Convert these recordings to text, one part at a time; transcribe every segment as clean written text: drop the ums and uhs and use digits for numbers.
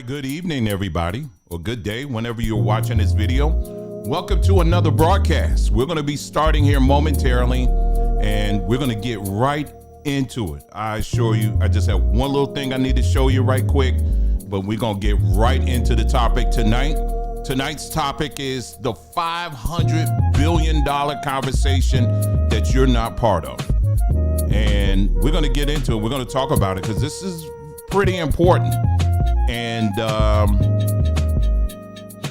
right, good evening, everybody, or good day, whenever you're watching this video. Welcome to another broadcast. We're going to be starting here momentarily, and we're going to get right into it. I assure you, I just have one little thing I need to show you right quick, but we're going to get right into the topic tonight. Tonight's topic is the $500 billion conversation that you're not part of. And we're going to get into it. We're going to talk about it because this is pretty important. And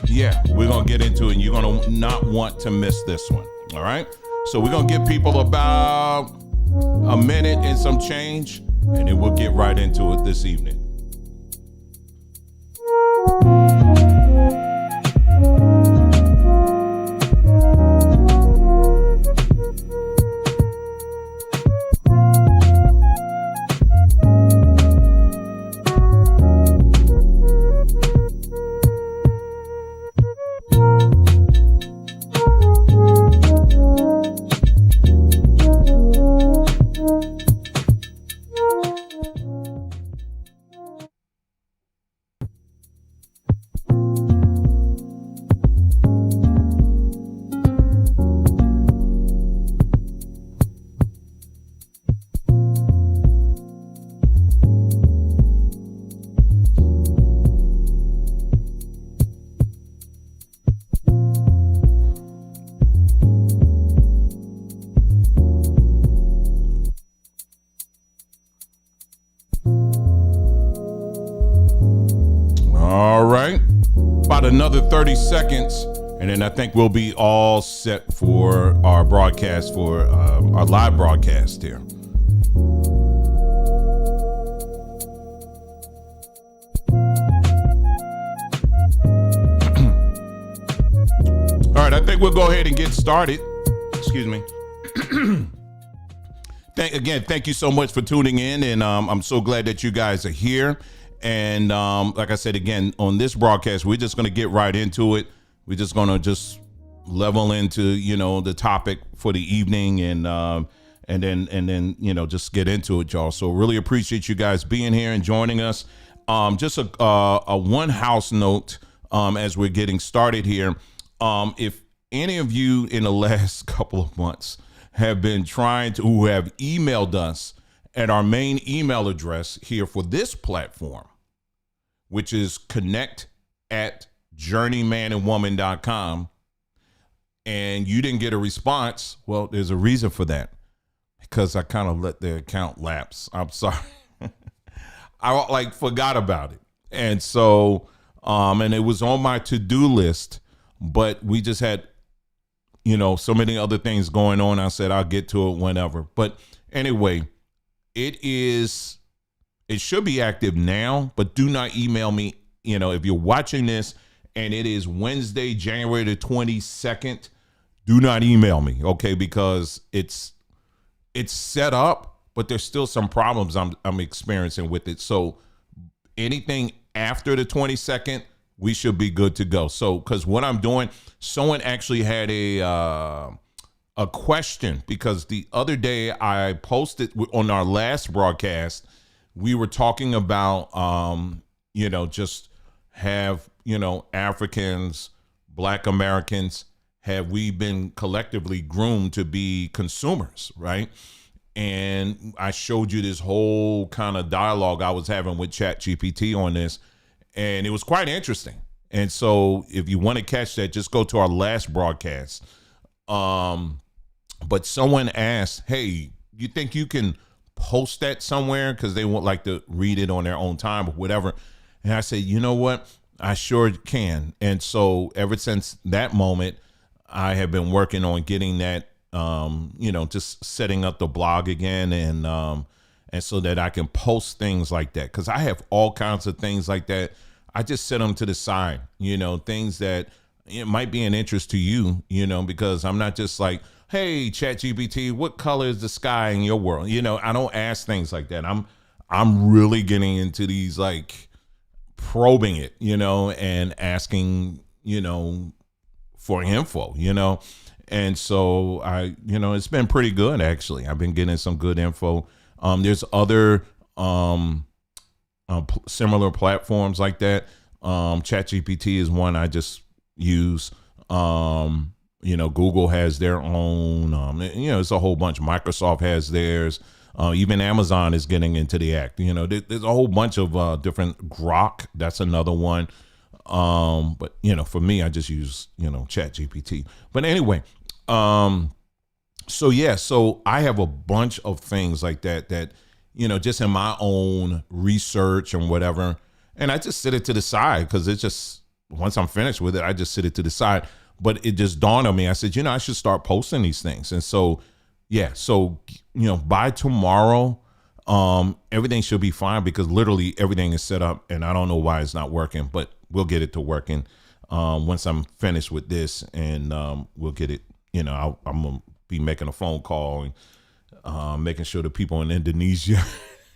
yeah, we're going to get into it, and you're going to not want to miss this one. All right. So we're going to give people about a minute and some change, and then we'll get right into it this evening. Another 30 seconds, and then I think we'll be all set for our broadcast, for our live broadcast here. All right, I think we'll go ahead and get started. Excuse me. Thank you so much for tuning in, and I'm so glad that you guys are here. And like I said, again, on this broadcast, we're just going to get right into it. We're just going to just level into, the topic for the evening, and then just get into it, y'all. So really appreciate you guys being here and joining us. Just a one house note as we're getting started here. If any of you in the last couple of months have been who have emailed us at our main email address here for this platform, which is connect@journeymanandwoman.com, and you didn't get a response, well, there's a reason for that, because I kind of let the account lapse. I'm sorry. I forgot about it. And so, and it was on my to-do list, but we just had, so many other things going on. I said, I'll get to it whenever. But anyway, it should be active now, but do not email me. If you're watching this and it is Wednesday, January the 22nd, do not email me, okay? Because it's set up, but there's still some problems I'm experiencing with it. So anything after the 22nd, we should be good to go. So, because what I'm doing, someone actually had a question, because the other day I posted on our last broadcast, we were talking about, just have, Africans, Black Americans, have we been collectively groomed to be consumers, right? And I showed you this whole kind of dialogue I was having with ChatGPT on this, and it was quite interesting. And so if you want to catch that, just go to our last broadcast. But someone asked, hey, you think you can post that somewhere, because they won't like to read it on their own time or whatever? And I said, you know what? I sure can. And so ever since that moment, I have been working on getting that, just setting up the blog again, and so that I can post things like that, because I have all kinds of things like that. I just set them to the side, things that it might be an interest to you, because I'm not just like, hey, ChatGPT, what color is the sky in your world? I don't ask things like that. I'm really getting into these, like, probing it, and asking, for info, And so it's been pretty good, actually. I've been getting some good info. There's other similar platforms like that. ChatGPT is one I just use. Google has their own. It's a whole bunch. Microsoft has theirs. Even Amazon is getting into the act. There's a whole bunch of different Grok. That's another one. But for me, I just use ChatGPT. But anyway, so I have a bunch of things like that just in my own research and whatever, and I just sit it to the side because it's just once I'm finished with it, I just sit it to the side. But it just dawned on me. I said, I should start posting these things. And so, by tomorrow, everything should be fine because literally everything is set up and I don't know why it's not working, but we'll get it to working once I'm finished with this, and we'll get it. I'm going to be making a phone call and making sure the people in Indonesia,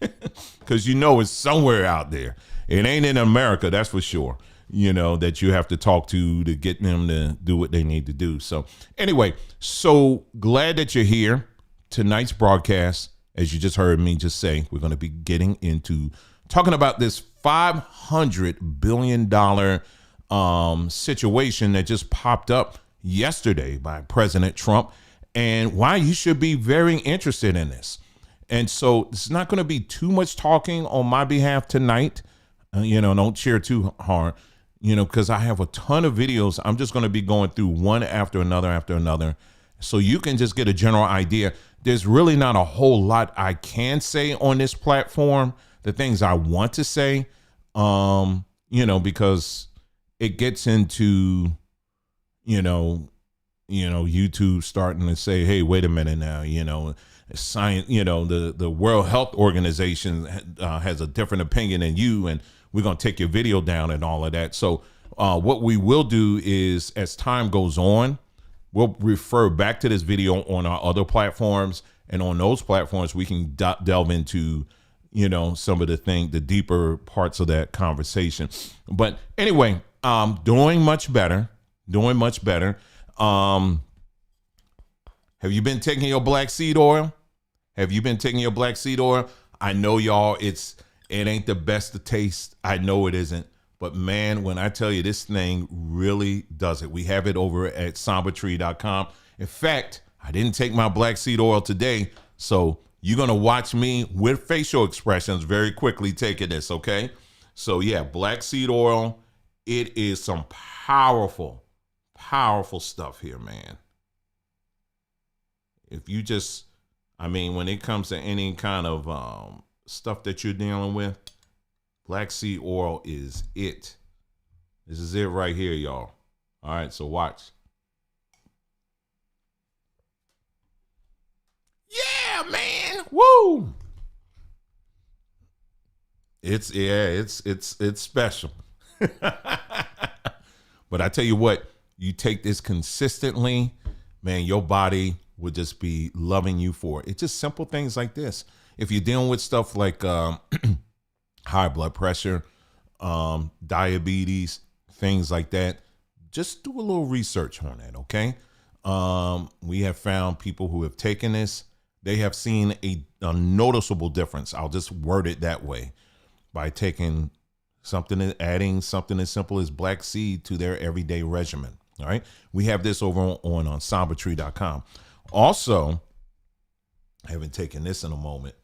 because it's somewhere out there. It ain't in America, that's for sure. That you have to talk to get them to do what they need to do. So anyway, so glad that you're here. Tonight's broadcast, as you just heard me just say, we're going to be getting into talking about this $500 billion situation that just popped up yesterday by President Trump, and why you should be very interested in this. And so it's not going to be too much talking on my behalf tonight. Don't cheer too hard. Because I have a ton of videos. I'm just going to be going through one after another. So you can just get a general idea. There's really not a whole lot I can say on this platform, the things I want to say, because it gets into, YouTube starting to say, hey, wait a minute now, science, the World Health Organization has a different opinion than you, and we're going to take your video down and all of that. So what we will do is, as time goes on, we'll refer back to this video on our other platforms. And on those platforms, we can delve into, some of the deeper parts of that conversation. But anyway, doing much better. Have you been taking your black seed oil? I know, y'all, it ain't the best to taste. I know it isn't. But man, when I tell you, this thing really does it. We have it over at sombertree.com. In fact, I didn't take my black seed oil today. So you're going to watch me with facial expressions very quickly taking this, okay? So yeah, black seed oil. It is some powerful, powerful stuff here, man. If you just, when it comes to any kind of stuff that you're dealing with, black seed oil is it. This is it right here, y'all. All right, so watch. Yeah, man. Woo. It's special. But I tell you what, you take this consistently, man, your body would just be loving you for it. It's just simple things like this. If you're dealing with stuff like high blood pressure, diabetes, things like that, just do a little research on that, okay? We have found people who have taken this, they have seen a noticeable difference. I'll just word it that way, by taking something, adding something as simple as black seed to their everyday regimen. All right. We have this over on sombertree.com. Also, I haven't taken this in a moment.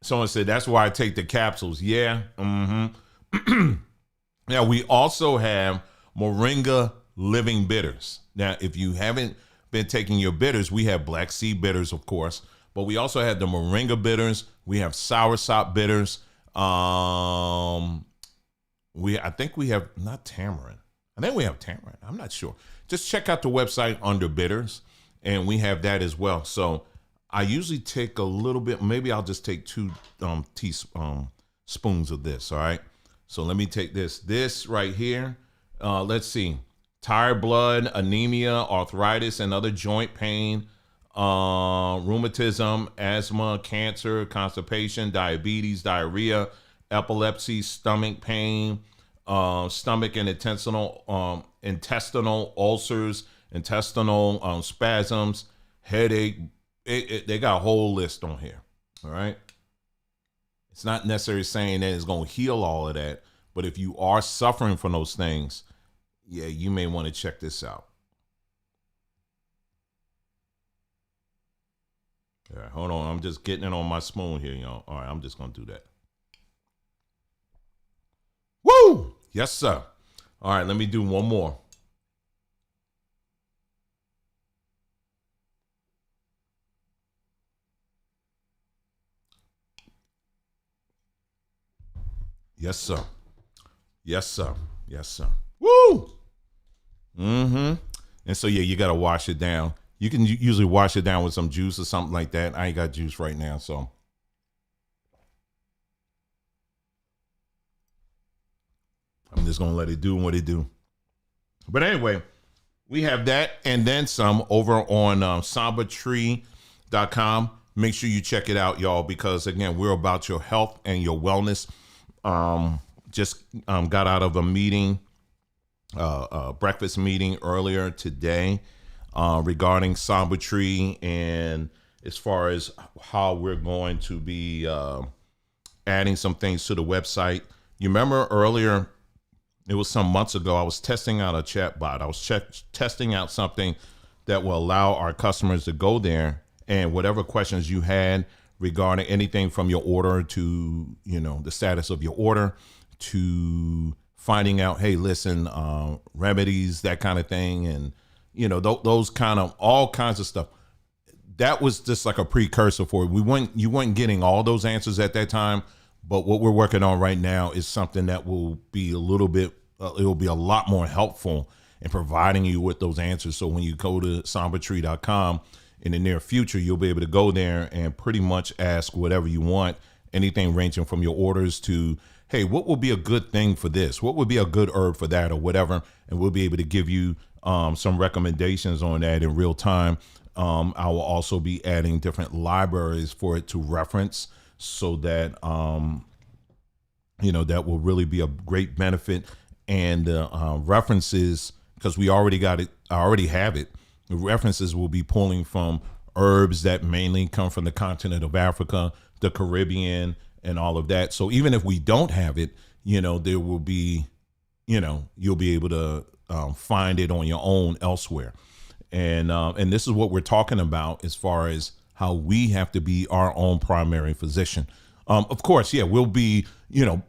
Someone said, that's why I take the capsules. Yeah. Mm-hmm. Now, we also have Moringa Living Bitters. Now, if you haven't been taking your bitters, we have black seed bitters, of course, but we also have the Moringa bitters. We have soursop bitters. I think we have not tamarind. I think we have tamarind. I'm not sure. Just check out the website under bitters, and we have that as well. So I usually take a little bit. Maybe I'll just take 2 teaspoons of this. All right. So let me take this. This right here. Let's see. Tired blood, anemia, arthritis, and other joint pain, rheumatism, asthma, cancer, constipation, diabetes, diarrhea, epilepsy, stomach pain, stomach and intestinal ulcers, intestinal spasms, headache. They got a whole list on here. All right. It's not necessarily saying that it's going to heal all of that, But if you are suffering from those things, yeah, you may want to check this out. All right, hold on. I'm just getting it on my spoon here, y'all. All right, I'm just going to do that. Woo! Yes, sir. All right, let me do one more. Yes, sir. Yes, sir. Yes, sir. Woo! Mm-hmm. And so, yeah, you got to wash it down. You can usually wash it down with some juice or something like that. I ain't got juice right now, so. I'm just going to let it do what it do. But anyway, we have that and then some over on sambatree.com. Make sure you check it out, y'all, because, again, we're about your health and your wellness. Just got out of a meeting, breakfast meeting earlier today regarding Samba Tree, and as far as how we're going to be adding some things to the website. You remember earlier, it was some months ago, I was testing out a chatbot. I was testing out something that will allow our customers to go there and whatever questions you had regarding anything from your order to, the status of your order, to finding out, hey, listen, remedies, that kind of thing. And, those kind of all kinds of stuff. That was just like a precursor for it. You weren't getting all those answers at that time. But what we're working on right now is something that will be it'll be a lot more helpful in providing you with those answers. So when you go to sambatree.com in the near future, you'll be able to go there and pretty much ask whatever you want, anything ranging from your orders to, hey, what would be a good thing for this? What would be a good herb for that or whatever? And we'll be able to give you some recommendations on that in real time. I will also be adding different libraries for it to reference so that, that will really be a great benefit. And references, because we already got it, I already have it. The references will be pulling from herbs that mainly come from the continent of Africa, the Caribbean, and all of that. So even if we don't have it, there will be, you'll be able to find it on your own elsewhere. And this is what we're talking about as far as how we have to be our own primary physician. Of course, yeah, we'll be,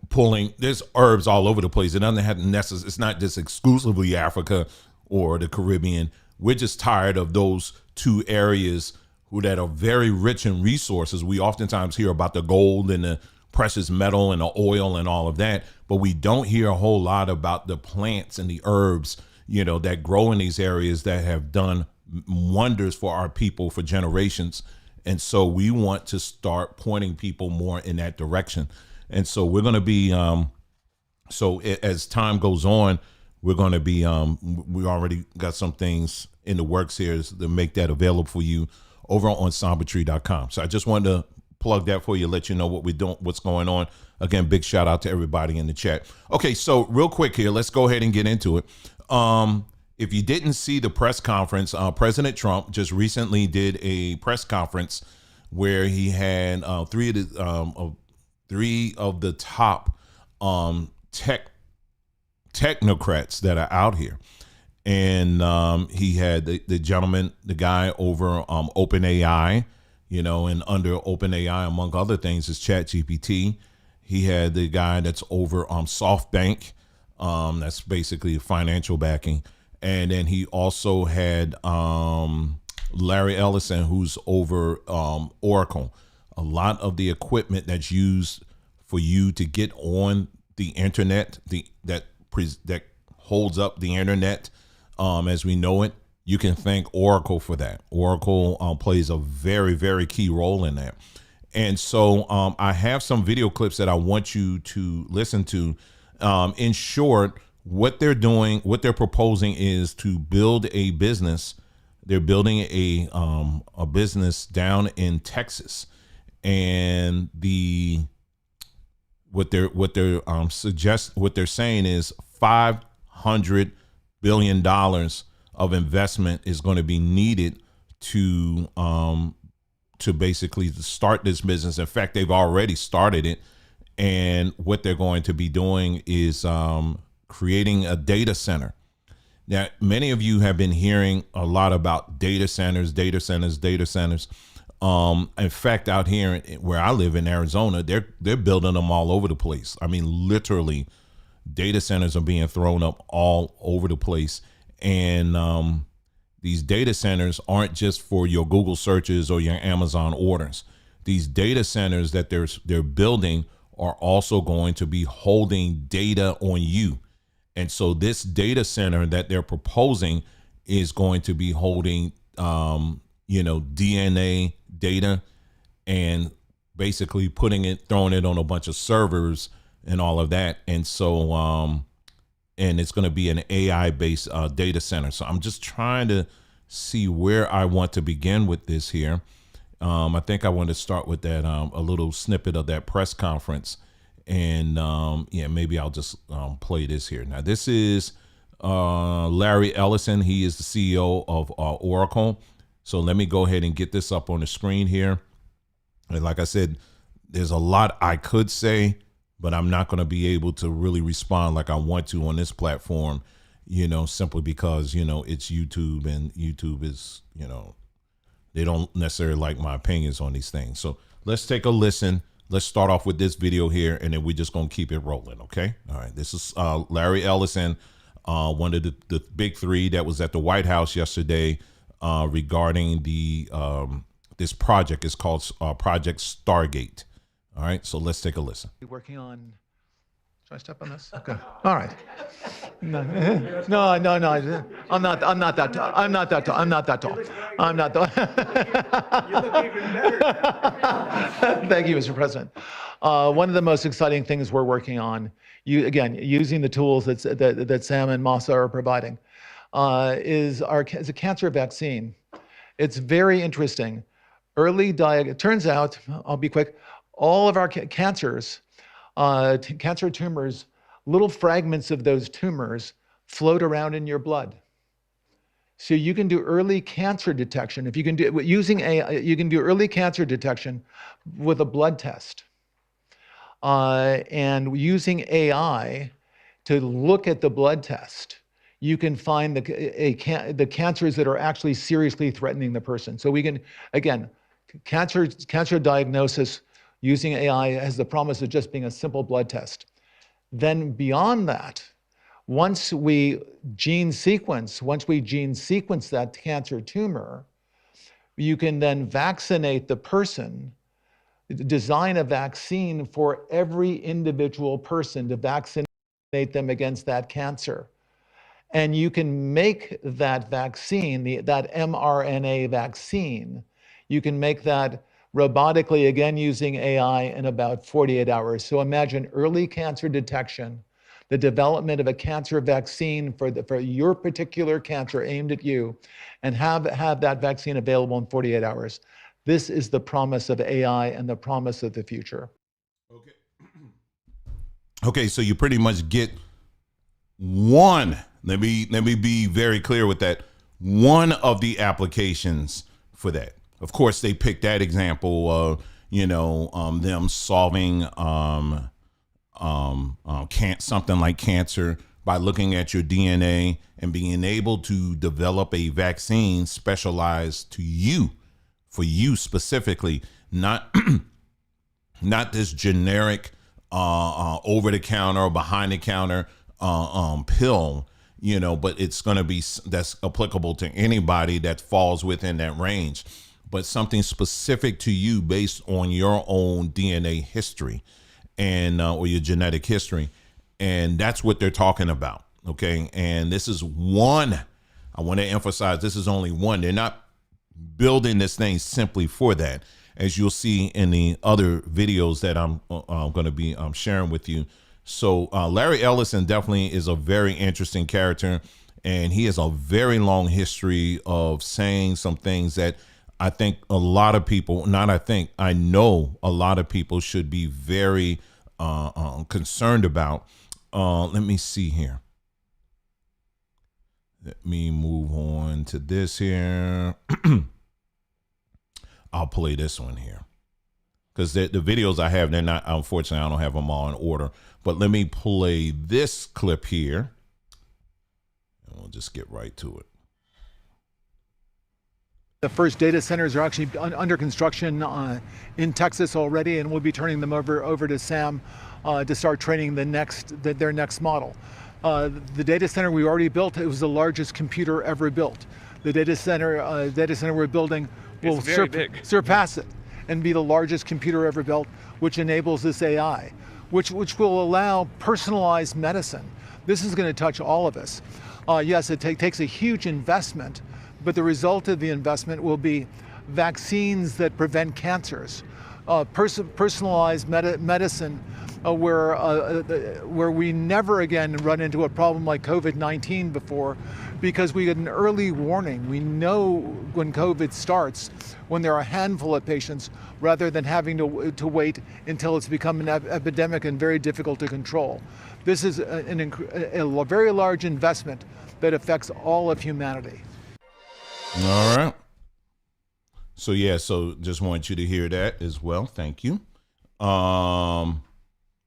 pulling, there's herbs all over the place. It doesn't have it's not just exclusively Africa or the Caribbean. We're just tired of those two areas that are very rich in resources. We oftentimes hear about the gold and the precious metal and the oil and all of that, but we don't hear a whole lot about the plants and the herbs, that grow in these areas that have done wonders for our people for generations. And so we want to start pointing people more in that direction. And so we're going to be, as time goes on, we're going to be, we already got some things in the works here to make that available for you over on sambatree.com. So I just wanted to plug that for you, let you know what we're doing, what's going on. Again, big shout out to everybody in the chat. Okay, so real quick here, let's go ahead and get into it. If you didn't see the press conference, President Trump just recently did a press conference where he had three of the top technocrats that are out here. And he had the gentleman, the guy over OpenAI, and under OpenAI, among other things, is ChatGPT. He had the guy that's over SoftBank. That's basically financial backing. And then he also had Larry Ellison, who's over Oracle. A lot of the equipment that's used for you to get on the internet, that holds up the internet as we know it, you can thank Oracle for that. Oracle plays a very, very key role in that. And so I have some video clips that I want you to listen to. In short, what they're doing, what they're proposing is to build a business. They're building a business down in Texas, and what they're saying is $500 billion of investment is going to be needed to basically start this business. In fact, they've already started it, And what they're going to be doing is creating a data center. Now, many of you have been hearing a lot about data centers, data centers, data centers. In fact, out here where I live in Arizona, they're building them all over the place. I mean, literally, data centers are being thrown up all over the place. And these data centers aren't just for your Google searches or your Amazon orders. These data centers that they're building are also going to be holding data on you. And so this data center that they're proposing is going to be holding, DNA data, and basically throwing it on a bunch of servers and all of that. And so, and it's going to be an AI based data center. So I'm just trying to see where I want to begin with this here. I think I want to start with that, a little snippet of that press conference. And maybe I'll just play this here. Now, this is Larry Ellison. He is the CEO of Oracle. So let me go ahead and get this up on the screen here. And like I said, there's a lot I could say, but I'm not going to be able to really respond like I want to on this platform, simply because, it's YouTube, and YouTube is, they don't necessarily like my opinions on these things. So let's take a listen. Let's start off with this video here, and then we're just going to keep it rolling. Okay. All right. This is Larry Ellison, one of the big three that was at the White House yesterday regarding the this project. Is called Project Stargate. All right. So let's take a listen. Working on. Should I step on this? Okay. All right. No. I'm not that tall. I'm not that tall. I'm not You look even better. Thank you, Mr. President. One of the most exciting things we're working on, using the tools that Sam and Masa are providing, is a cancer vaccine. It's very interesting. It turns out, I'll be quick, all of our cancers, cancer tumors, little fragments of those tumors float around in your blood. So you can do early cancer detection. If you can do using you can do early cancer detection with a blood test. And using AI to look at the blood test, you can find the cancers that are actually seriously threatening the person. So we can, again, cancer diagnosis using AI has the promise of just being a simple blood test. Then beyond that, once we gene sequence that cancer tumor, you can then vaccinate the person, design a vaccine for every individual person to vaccinate them against that cancer. And you can make that vaccine, that mRNA vaccine, you can make that robotically, again using AI, in about 48 hours. So imagine early cancer detection, the development of a cancer vaccine for your particular cancer aimed at you, and have that vaccine available in 48 hours. This is the promise of AI and the promise of the future. Okay. Okay, so you pretty much get one. Let me be very clear with that. One of the applications for that. Of course, they picked that example of them solving something like cancer by looking at your DNA and being able to develop a vaccine specialized to you, for you specifically, not this generic over the counter or behind the counter pill, but it's going to be that's applicable to anybody that falls within that range, but something specific to you based on your own DNA history and or your genetic history. And that's what they're talking about. Okay. And this is one. I want to emphasize, this is only one. They're not building this thing simply for that, as you'll see in the other videos that I'm going to be sharing with you. So Larry Ellison definitely is a very interesting character, and he has a very long history of saying some things that I think a lot of people, I know a lot of people should be very concerned about. Let me see here. Let me move on to this here. I'll play this one here. because the videos I have, they're not, unfortunately, I don't have them all in order. But let me play this clip here, and we'll just get right to it. The first data centers are actually under construction in Texas already, and we'll be turning them over to Sam to start training their next model. The data center we already built, it was the largest computer ever built. The data center we're building will surpass it and be the largest computer ever built, which enables this AI, which will allow personalized medicine. This is going to touch all of us. Yes, it takes a huge investment, but the result of the investment will be vaccines that prevent cancers, personalized medicine, where we never again run into a problem like COVID-19 before, because we get an early warning. We know when COVID starts, when there are a handful of patients, rather than having to wait until it's become an epidemic and very difficult to control. This is a very large investment that affects all of humanity. All right. So yeah, so just want you to hear that as well. Thank you. Hold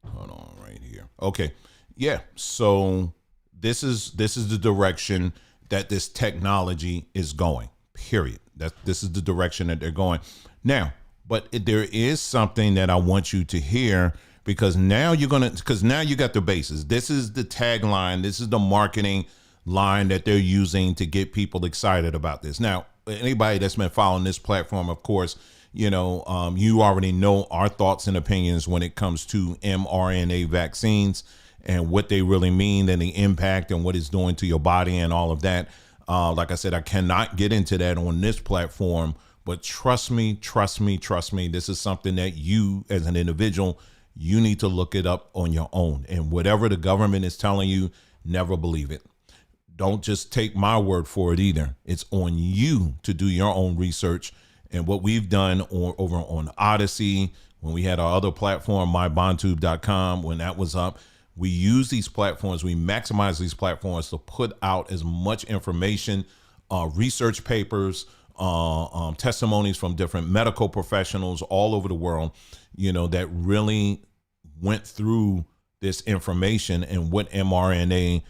on right here. Okay. Yeah. So this is the direction that this technology is going. Period. This is the direction that they're going. Now, but there is something that I want you to hear, because now you got the basis. This is the tagline. This is the marketing line that they're using to get people excited about this. Now, anybody that's been following this platform, of course, you already know our thoughts and opinions when it comes to mRNA vaccines and what they really mean and the impact and what it's doing to your body and all of that. Like I said, I cannot get into that on this platform, but trust me, this is something that you as an individual, you need to look it up on your own. And whatever the government is telling you, never believe it. Don't just take my word for it either. It's on you to do your own research. And what we've done over on Odyssey, when we had our other platform, mybondtube.com, when that was up, we use these platforms, we maximize these platforms to put out as much information, research papers, testimonies from different medical professionals all over the world, that really went through this information and what mRNA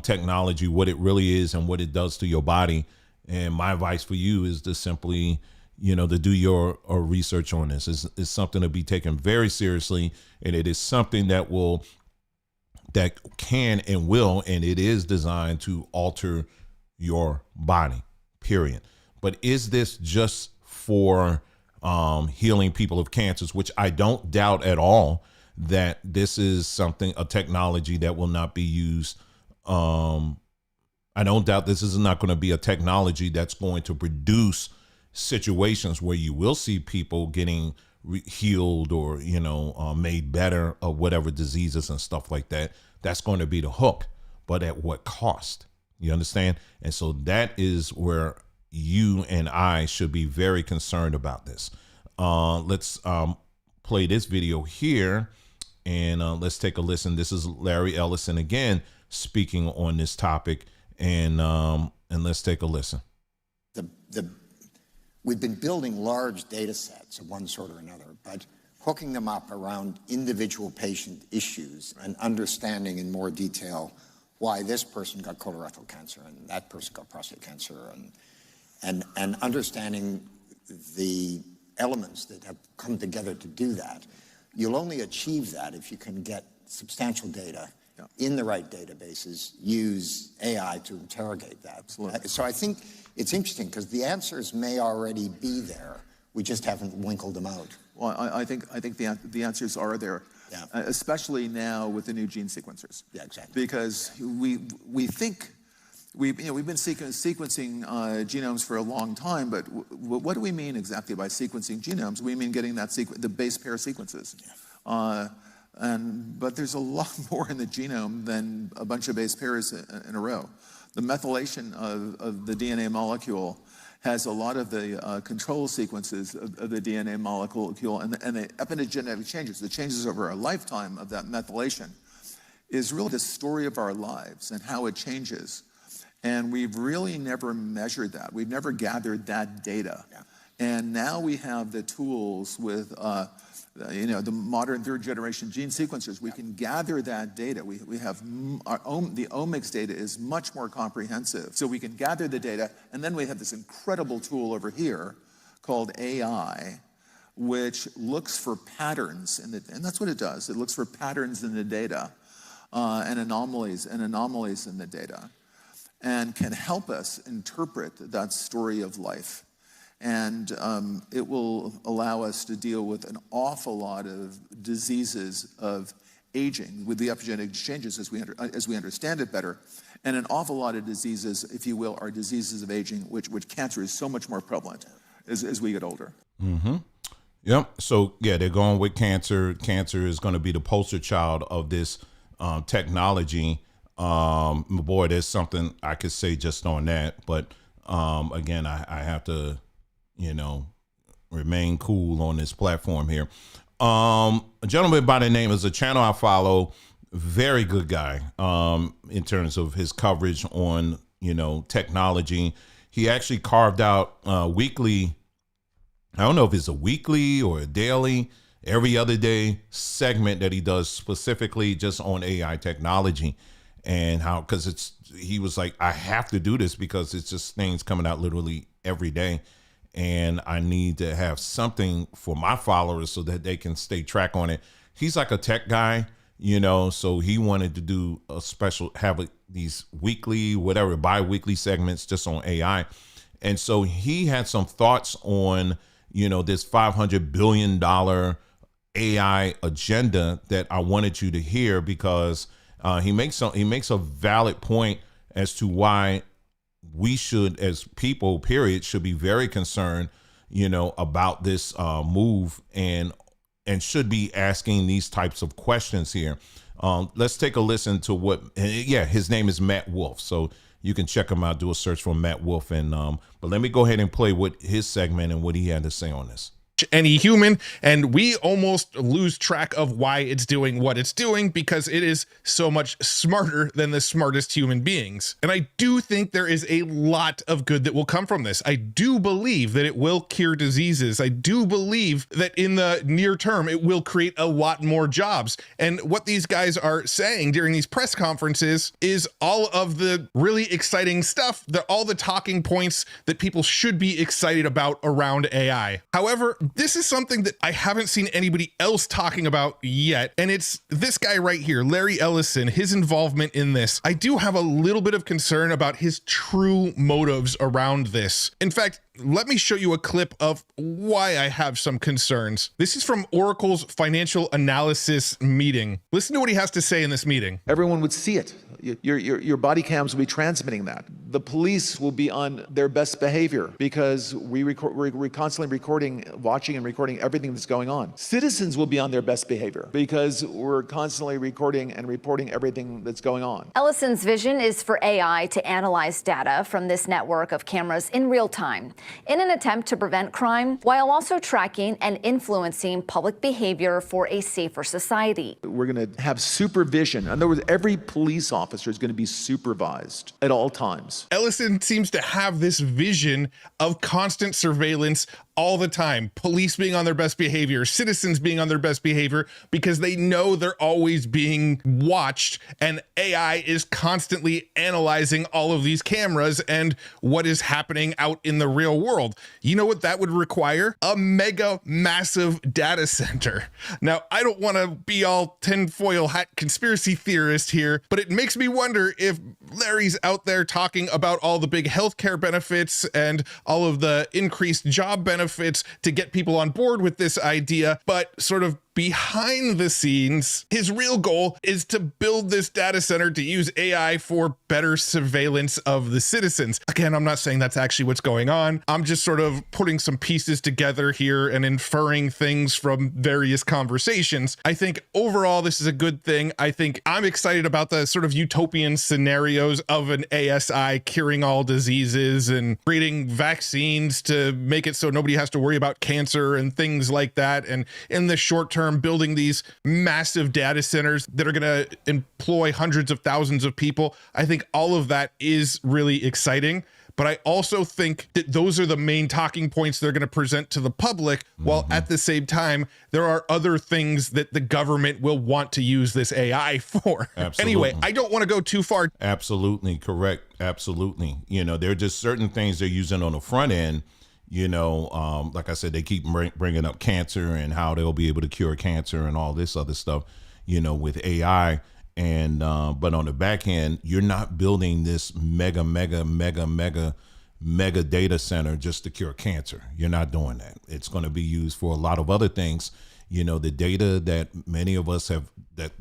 technology, what it really is and what it does to your body. And my advice for you is to simply, to do your research on this. It's something to be taken very seriously, and it is something that can and will, and it is designed to alter your body, period. But is this just for healing people of cancers, which I don't doubt at all that this is a technology that will not be used. I don't doubt this is not going to be a technology that's going to produce situations where you will see people getting healed or, made better of whatever diseases and stuff like that. That's going to be the hook, but at what cost? You understand? And so that is where you and I should be very concerned about this. Let's play this video here, and let's take a listen. This is Larry Ellison again speaking on this topic, and let's take a listen. We've been building large data sets of one sort or another, but hooking them up around individual patient issues and understanding in more detail why this person got colorectal cancer and that person got prostate cancer, and understanding the elements that have come together to do that. You'll only achieve that if you can get substantial data in the right databases, use AI to interrogate that. Absolutely. So I think it's interesting because the answers may already be there. We just haven't winkled them out. Well, I think the answers are there, especially now with the new gene sequencers. Yeah, exactly. Because we think we've been sequencing genomes for a long time, but what do we mean exactly by sequencing genomes? We mean getting the base pair sequences. Yeah. But there's a lot more in the genome than a bunch of base pairs in a row. The methylation of the DNA molecule has a lot of the control sequences of the DNA molecule, and the epigenetic changes, the changes over a lifetime of that methylation, is really the story of our lives and how it changes. And we've really never measured that. We've never gathered that data. Yeah. And now we have the tools with the modern third-generation gene sequencers. We can gather that data. We have the omics data is much more comprehensive. So we can gather the data, and then we have this incredible tool over here called AI, which looks for patterns and that's what it does. It looks for patterns in the data and anomalies in the data, and can help us interpret that story of life. And it will allow us to deal with an awful lot of diseases of aging with the epigenetic changes as we understand it better. And an awful lot of diseases, if you will, are diseases of aging, which cancer is so much more prevalent as we get older. Mm-hmm. Yep. So, yeah, they're going with cancer. Cancer is going to be the poster child of this technology. Boy, there's something I could say just on that. But again, I have to, remain cool on this platform here. A gentleman by the name is a channel I follow. Very good guy in terms of his coverage on, technology. He actually carved out weekly, I don't know if it's a weekly or a daily, every other day segment that he does specifically just on AI technology, and how, because he was like, I have to do this because it's just things coming out literally every day. And I need to have something for my followers so that they can stay track on it. He's like a tech guy, so he wanted to do a special, these weekly, whatever, bi-weekly segments just on AI. And so he had some thoughts on, this $500 billion AI agenda that I wanted you to hear, because he makes a valid point as to why we should, as people, period, should be very concerned, about this move and should be asking these types of questions here. Let's take a listen to his name is Matt Wolf. So you can check him out, do a search for Matt Wolf. And but let me go ahead and play what his segment and what he had to say on this. Any human, and we almost lose track of why it's doing what it's doing because it is so much smarter than the smartest human beings. And I do think there is a lot of good that will come from this. I do believe that it will cure diseases. I do believe that in the near term, it will create a lot more jobs. And what these guys are saying during these press conferences is all of the really exciting stuff, all the talking points that people should be excited about around AI. However, this is something that I haven't seen anybody else talking about yet, and it's this guy right here, Larry Ellison, his involvement in this. I do have a little bit of concern about his true motives around this. In fact, let me show you a clip of why I have some concerns. This is from Oracle's financial analysis meeting. Listen to what he has to say in this meeting. Everyone would see it. Your body cams will be transmitting that. The police will be on their best behavior because we're constantly watching and recording everything that's going on. Citizens will be on their best behavior because we're constantly recording and reporting everything that's going on. Ellison's vision is for AI to analyze data from this network of cameras in real time in an attempt to prevent crime while also tracking and influencing public behavior for a safer society. We're going to have supervision. In other words, every police officer is going to be supervised at all times. Ellison seems to have this vision of constant surveillance all the time. Police being on their best behavior, citizens being on their best behavior, because they know they're always being watched, and AI is constantly analyzing all of these cameras and what is happening out in the real world. You know what that would require? A mega massive data center. Now, I don't want to be all tinfoil hat conspiracy theorist here, but it makes me wonder if Larry's out there talking about all the big healthcare benefits and all of the increased job benefits to get people on board with this idea, but sort of behind the scenes, his real goal is to build this data center to use AI for better surveillance of the citizens. Again, I'm not saying that's actually what's going on. I'm just sort of putting some pieces together here and inferring things from various conversations. I think overall, this is a good thing. I think I'm excited about the sort of utopian scenarios of an ASI curing all diseases and creating vaccines to make it so nobody has to worry about cancer and things like that. And in the short term, building these massive data centers that are going to employ hundreds of thousands of people. I think all of that is really exciting. but I also think that those are the main talking points they're going to present to the public, while at the same time, there are other things that the government will want to use this AI for. Absolutely. Anyway, I don't want to go too far. Absolutely correct. Absolutely. You know, there are just certain things they're using on the front end. You know, like I said, they keep bringing up cancer and how they'll be able to cure cancer and all this other stuff, you know, with AI. And but on the back end, you're not building this mega data center just to cure cancer. You're not doing that. It's going to be used for a lot of other things. You know, the data that many of us have, that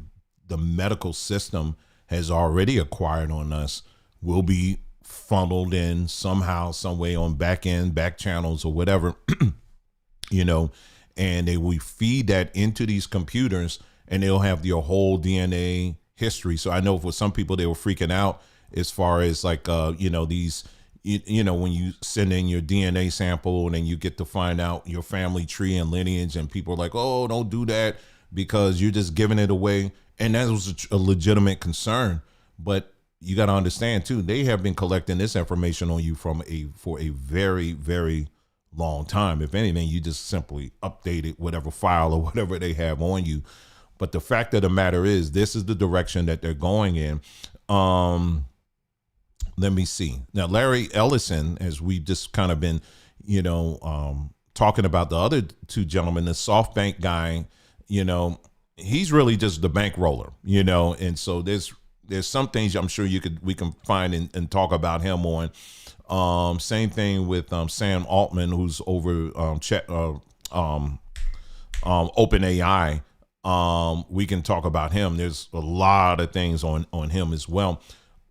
the medical system has already acquired on us, will be funneled in somehow, some way on back channels or whatever, you know, and they will feed that into these computers, and they'll have your whole DNA history. So I know for some people, they were freaking out as far as like, you know, these, you know, when you send in your DNA sample and then you get to find out your family tree and lineage, and people are like, oh, don't do that because you're just giving it away. And that was a legitimate concern. But you got to understand too, they have been collecting this information on you for a very, very long time. If anything, you just simply updated whatever file or whatever they have on you. But the fact of the matter is, this is the direction that they're going in. Let me see. Now, Larry Ellison, as we've just kind of been, you know, talking about the other two gentlemen, the SoftBank guy, you know, he's really just the bankroller, you know, and so there's some things I'm sure we can find and talk about him on. Same thing with Sam Altman, who's over OpenAI. We can talk about him. There's a lot of things on him as well.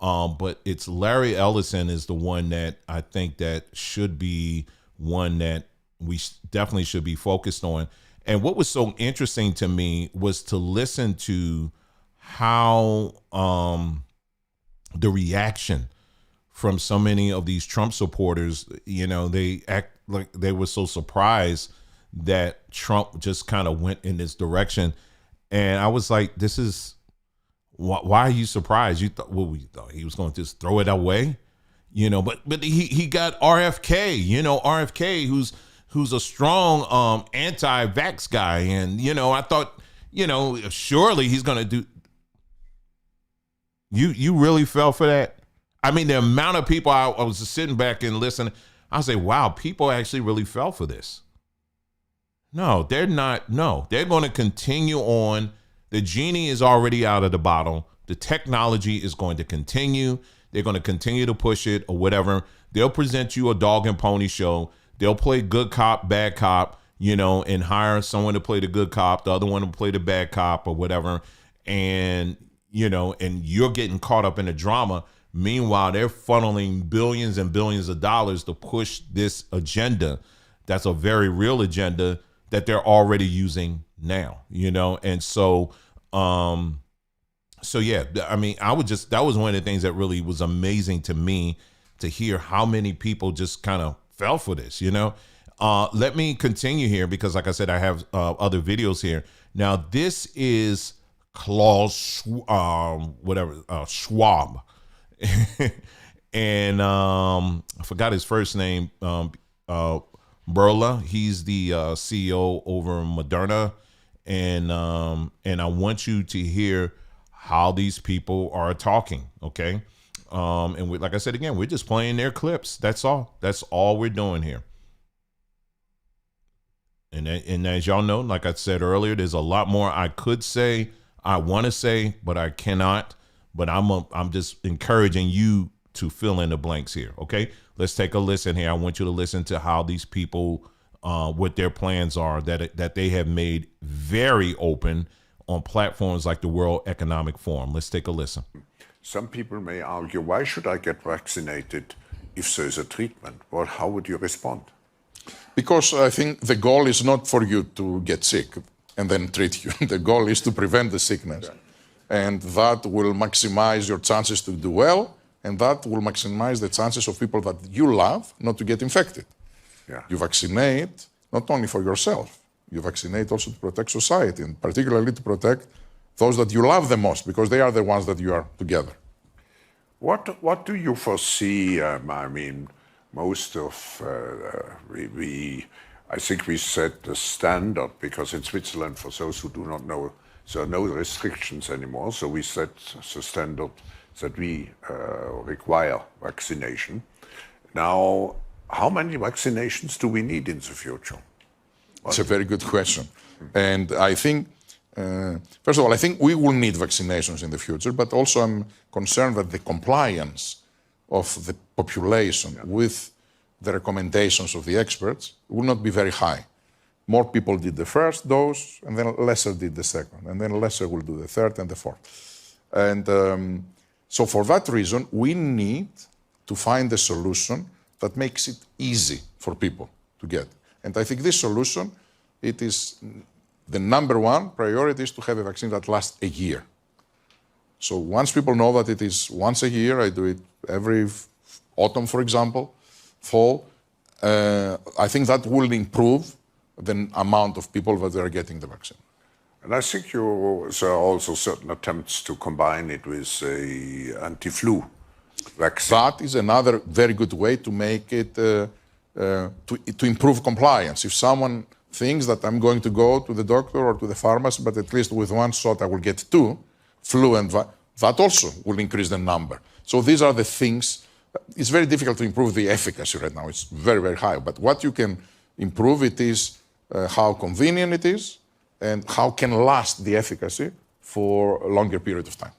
But it's Larry Ellison is the one that I think that should be one that we definitely should be focused on. And what was so interesting to me was to listen to how the reaction from so many of these Trump supporters, you know, they act like they were so surprised that Trump just kind of went in this direction. And I was like, this is, why are you surprised? You thought, well, we thought he was going to just throw it away, you know, but he got RFK, you know, RFK, who's a strong anti-vax guy. And, you know, I thought, you know, surely he's going to do. You really fell for that? I mean, the amount of people I was just sitting back and listening, I say, wow, people actually really fell for this. No, they're not. No, they're going to continue on. The genie is already out of the bottle. The technology is going to continue. They're going to continue to push it or whatever. They'll present you a dog and pony show. They'll play good cop, bad cop, you know, and hire someone to play the good cop, the other one to play the bad cop or whatever. And, you know, and you're getting caught up in the drama. Meanwhile, they're funneling billions and billions of dollars to push this agenda. That's a very real agenda that they're already using now, you know? And so, yeah, I mean, that was one of the things that really was amazing to me, to hear how many people just kind of fell for this, you know? Let me continue here because, like I said, I have other videos here. Now, this is Klaus Schwab. And I forgot his first name, Burla. He's the CEO over Moderna. And I want you to hear how these people are talking, okay? And like I said, again, we're just playing their clips. That's all. That's all we're doing here. And as y'all know, like I said earlier, there's a lot more I could say, I want to say, but I cannot. But I'm just encouraging you to fill in the blanks here, okay? Let's take a listen here. I want you to listen to how these people, what their plans are, that they have made very open on platforms like the World Economic Forum. Let's take a listen. Some people may argue, why should I get vaccinated if there is a treatment? Well, how would you respond? Because I think the goal is not for you to get sick and then treat you. The goal is to prevent the sickness. Yeah. And that will maximize your chances to do well, and that will maximize the chances of people that you love not to get infected. Yeah. You vaccinate not only for yourself, you vaccinate also to protect society, and particularly to protect those that you love the most, because they are the ones that you are together. What do you foresee, most of, I think we set the standard, because in Switzerland, for those who do not know, there are no restrictions anymore. So we set the standard that we require vaccination. Now, how many vaccinations do we need in the future? It's a very good question. And I think, first of all, I think we will need vaccinations in the future, but also I'm concerned that the compliance of the population with the recommendations of the experts will not be very high. More people did the first dose, and then lesser did the second, and then lesser will do the third and the fourth. And so for that reason, we need to find a solution that makes it easy for people to get. And I think this solution, it is the number one priority is to have a vaccine that lasts a year. So once people know that it is once a year, I do it every autumn, for example, fall, I think that will improve the amount of people that are getting the vaccine. And I think there are also certain attempts to combine it with a anti-flu vaccine. That is another very good way to make it, to improve compliance. If someone thinks that I'm going to go to the doctor or to the pharmacy, but at least with one shot I will get two, flu and that also will increase the number. So these are the things. It's very difficult to improve the efficacy right now. It's very, very high. But what you can improve it is how convenient it is and how can last the efficacy for a longer period of time.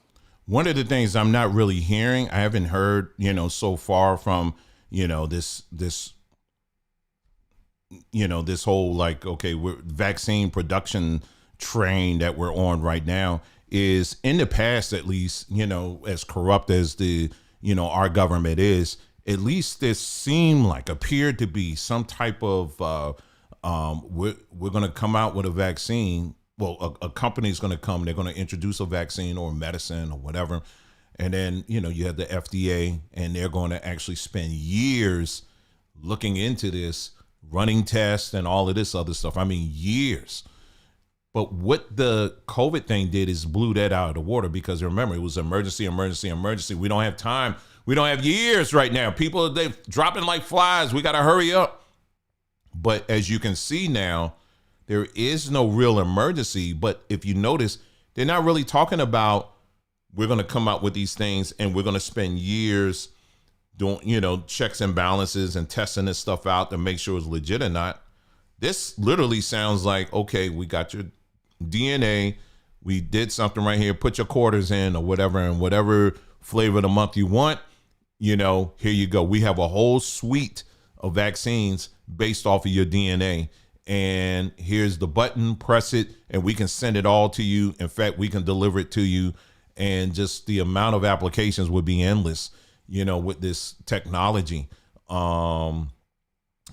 One of the things I'm not really hearing, I haven't heard, so far from, this whole we're vaccine production train that we're on right now is in the past, at least, as corrupt as our government is, at least this appeared to be some type of, we're going to come out with a vaccine. Well, a company is going to come, they're going to introduce a vaccine or medicine or whatever. And then, you have the FDA and they're going to actually spend years looking into this, running tests and all of this other stuff. I mean, years. But what the COVID thing did is blew that out of the water, because remember, it was emergency. We don't have time. We don't have years right now. People, they're dropping like flies. We got to hurry up. But as you can see now, there is no real emergency. But if you notice, they're not really talking about we're going to come out with these things and we're going to spend years doing, checks and balances and testing this stuff out to make sure it's legit or not. This literally sounds like, okay, we got your DNA. We did something right here. Put your quarters in or whatever, and whatever flavor of the month you want, here you go. We have a whole suite of vaccines based off of your DNA. And here's the button, press it, and we can send it all to you. In fact, we can deliver it to you. And just the amount of applications would be endless, with this technology.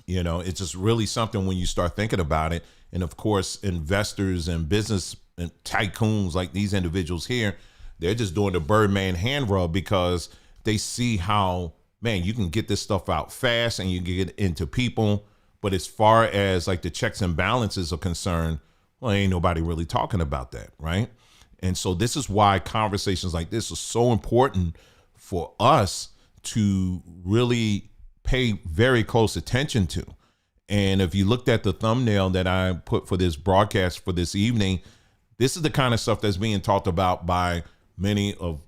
It's just really something when you start thinking about it. And of course, investors and business and tycoons like these individuals here, they're just doing the Birdman hand rub, because they see how, man, you can get this stuff out fast and you can get into people. But as far as like the checks and balances are concerned, well, ain't nobody really talking about that, right? And so this is why conversations like this are so important for us to really pay very close attention to. And if you looked at the thumbnail that I put for this broadcast for this evening, this is the kind of stuff that's being talked about by many of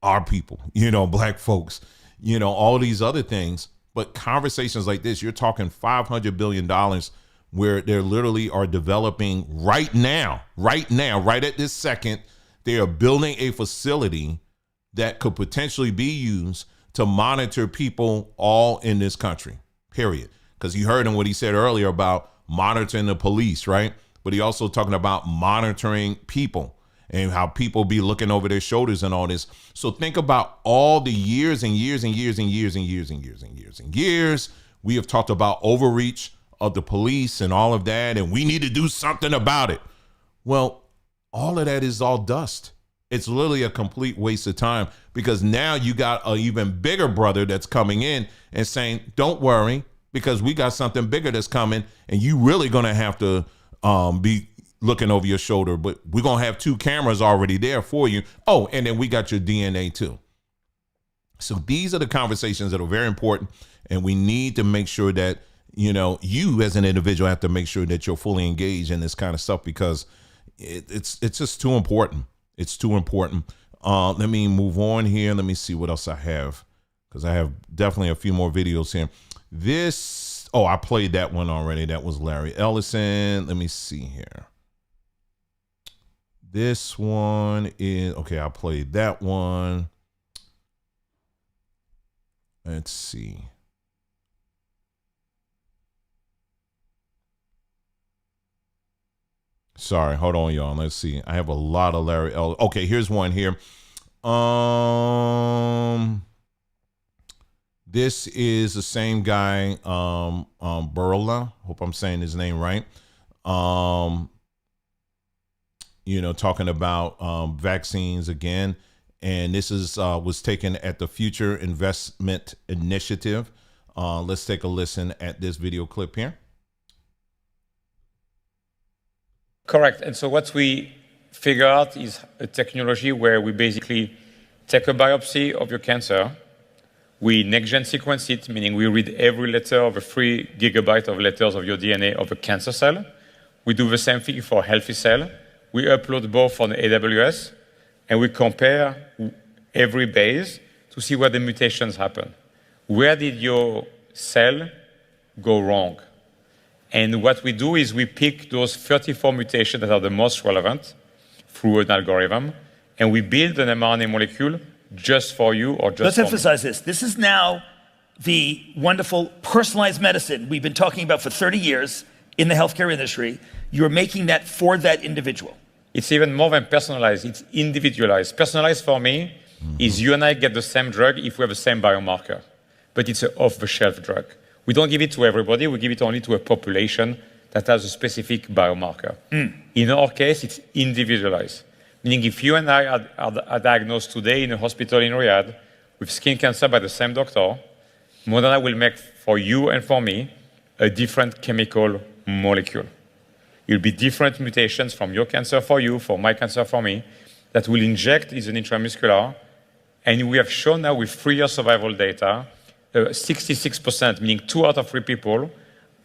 our people, black folks, all these other things. But conversations like this, you're talking $500 billion where they literally are developing right now, right at this second, they are building a facility that could potentially be used to monitor people all in this country, period. Because you heard him what he said earlier about monitoring the police, right? But he also talking about monitoring people and how people be looking over their shoulders and all this. So think about all the years and years and years and years and years and years and years and years we have talked about overreach of the police and all of that, and we need to do something about it. Well, all of that is all dust. It's literally a complete waste of time, because now you got an even bigger brother that's coming in and saying, don't worry, because we got something bigger that's coming, and you really going to have to be looking over your shoulder, but we're going to have 2 cameras already there for you. Oh, and then we got your DNA too. So these are the conversations that are very important, and we need to make sure that, you as an individual have to make sure that you're fully engaged in this kind of stuff, because it's just too important. It's too important. Let me move on here. Let me see what else I have, because I have definitely a few more videos here. I played that one already. That was Larry Ellison. Let me see here. This one is, okay, I played that one. Let's see. Sorry, hold on, y'all. Let's see. I have a lot of Larry Ellison. Okay, here's one here. This is the same guy, Burla. Hope I'm saying his name right. Talking about vaccines again. And this is was taken at the Future Investment Initiative. Let's take a listen at this video clip here. Correct. And so what we figure out is a technology where we basically take a biopsy of your cancer. We next-gen sequence it, meaning we read every letter of a 3 gigabyte of letters of your DNA of a cancer cell. We do the same thing for a healthy cell. We upload both on AWS, and we compare every base to see where the mutations happen. Where did your cell go wrong? And what we do is we pick those 34 mutations that are the most relevant through an algorithm, and we build an mRNA molecule just for you or just Let's for me. emphasize this. This is now the wonderful personalized medicine we've been talking about for 30 years in the healthcare industry. You're making that for that individual. It's even more than personalized, it's individualized. Personalized for me is you and I get the same drug if we have the same biomarker, but it's an off-the-shelf drug. We don't give it to everybody, we give it only to a population that has a specific biomarker. In our case, it's individualized. Meaning if you and I are diagnosed today in a hospital in Riyadh with skin cancer by the same doctor, Moderna will make for you and for me a different chemical molecule. It will be different mutations from your cancer for you, for my cancer for me, that will inject is an intramuscular. And we have shown now with 3 year survival data, 66%, meaning 2 out of 3 people,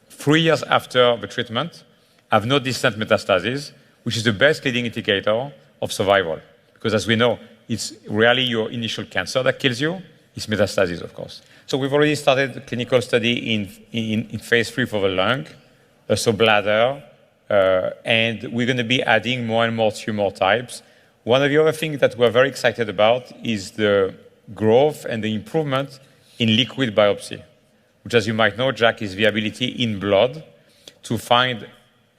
3 years after the treatment, have no distant metastases, which is the best leading indicator of survival. Because as we know, it's rarely your initial cancer that kills you, it's metastases, of course. So we've already started a clinical study in phase 3 for the lung, so bladder, and we're going to be adding more and more tumor types. One of the other things that we're very excited about is the growth and the improvement in liquid biopsy, which, as you might know, Jack, is the ability in blood to find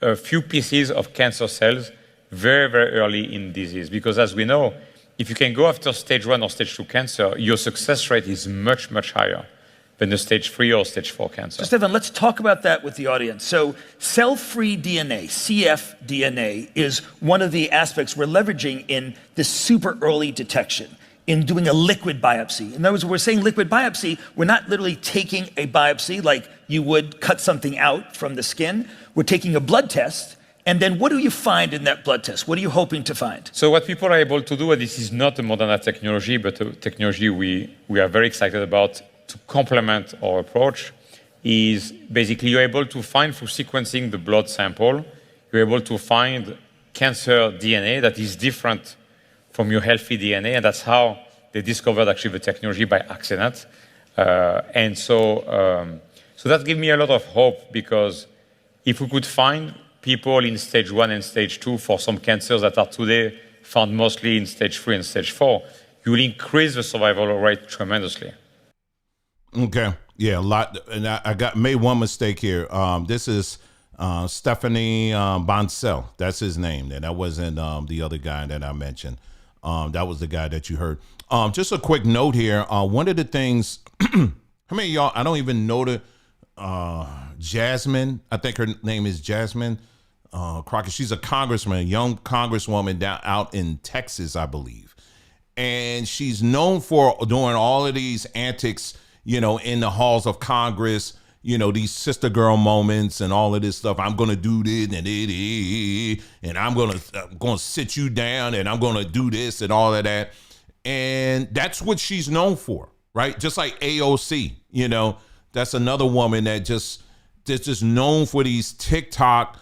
a few pieces of cancer cells very, very early in disease. Because as we know, if you can go after stage 1 or stage 2 cancer, your success rate is much, much higher than the stage 3 or stage 4 cancer. So Stefan, let's talk about that with the audience. So cell-free DNA, cfDNA, is one of the aspects we're leveraging in this super early detection, in doing a liquid biopsy. In other words, when we're saying liquid biopsy, we're not literally taking a biopsy like you would cut something out from the skin. We're taking a blood test, and then what do you find in that blood test? What are you hoping to find? So what people are able to do, and this is not a Moderna technology, but a technology we are very excited about to complement our approach, is basically you're able to find through sequencing the blood sample, you're able to find cancer DNA that is different from your healthy DNA, and that's how they discovered actually the technology by accident. So that gives me a lot of hope, because if we could find people in stage 1 and stage 2 for some cancers that are today found mostly in stage 3 and stage 4, you will increase the survival rate tremendously. Okay. Yeah, a lot. And I made one mistake here. This is Stephanie Boncel. That's his name. And that wasn't the other guy that I mentioned. That was the guy that you heard. Just a quick note here. One of the things, how many of y'all, I don't even know the Jasmine. I think her name is Jasmine Crockett. She's a congressman, a young congresswoman down out in Texas, I believe. And she's known for doing all of these antics, in the halls of Congress, these sister girl moments and all of this stuff. I'm going to do this and I'm going to sit you down and I'm going to do this and all of that. And that's what she's known for. right? Just like AOC, you know, that's another woman that's just known for these TikTok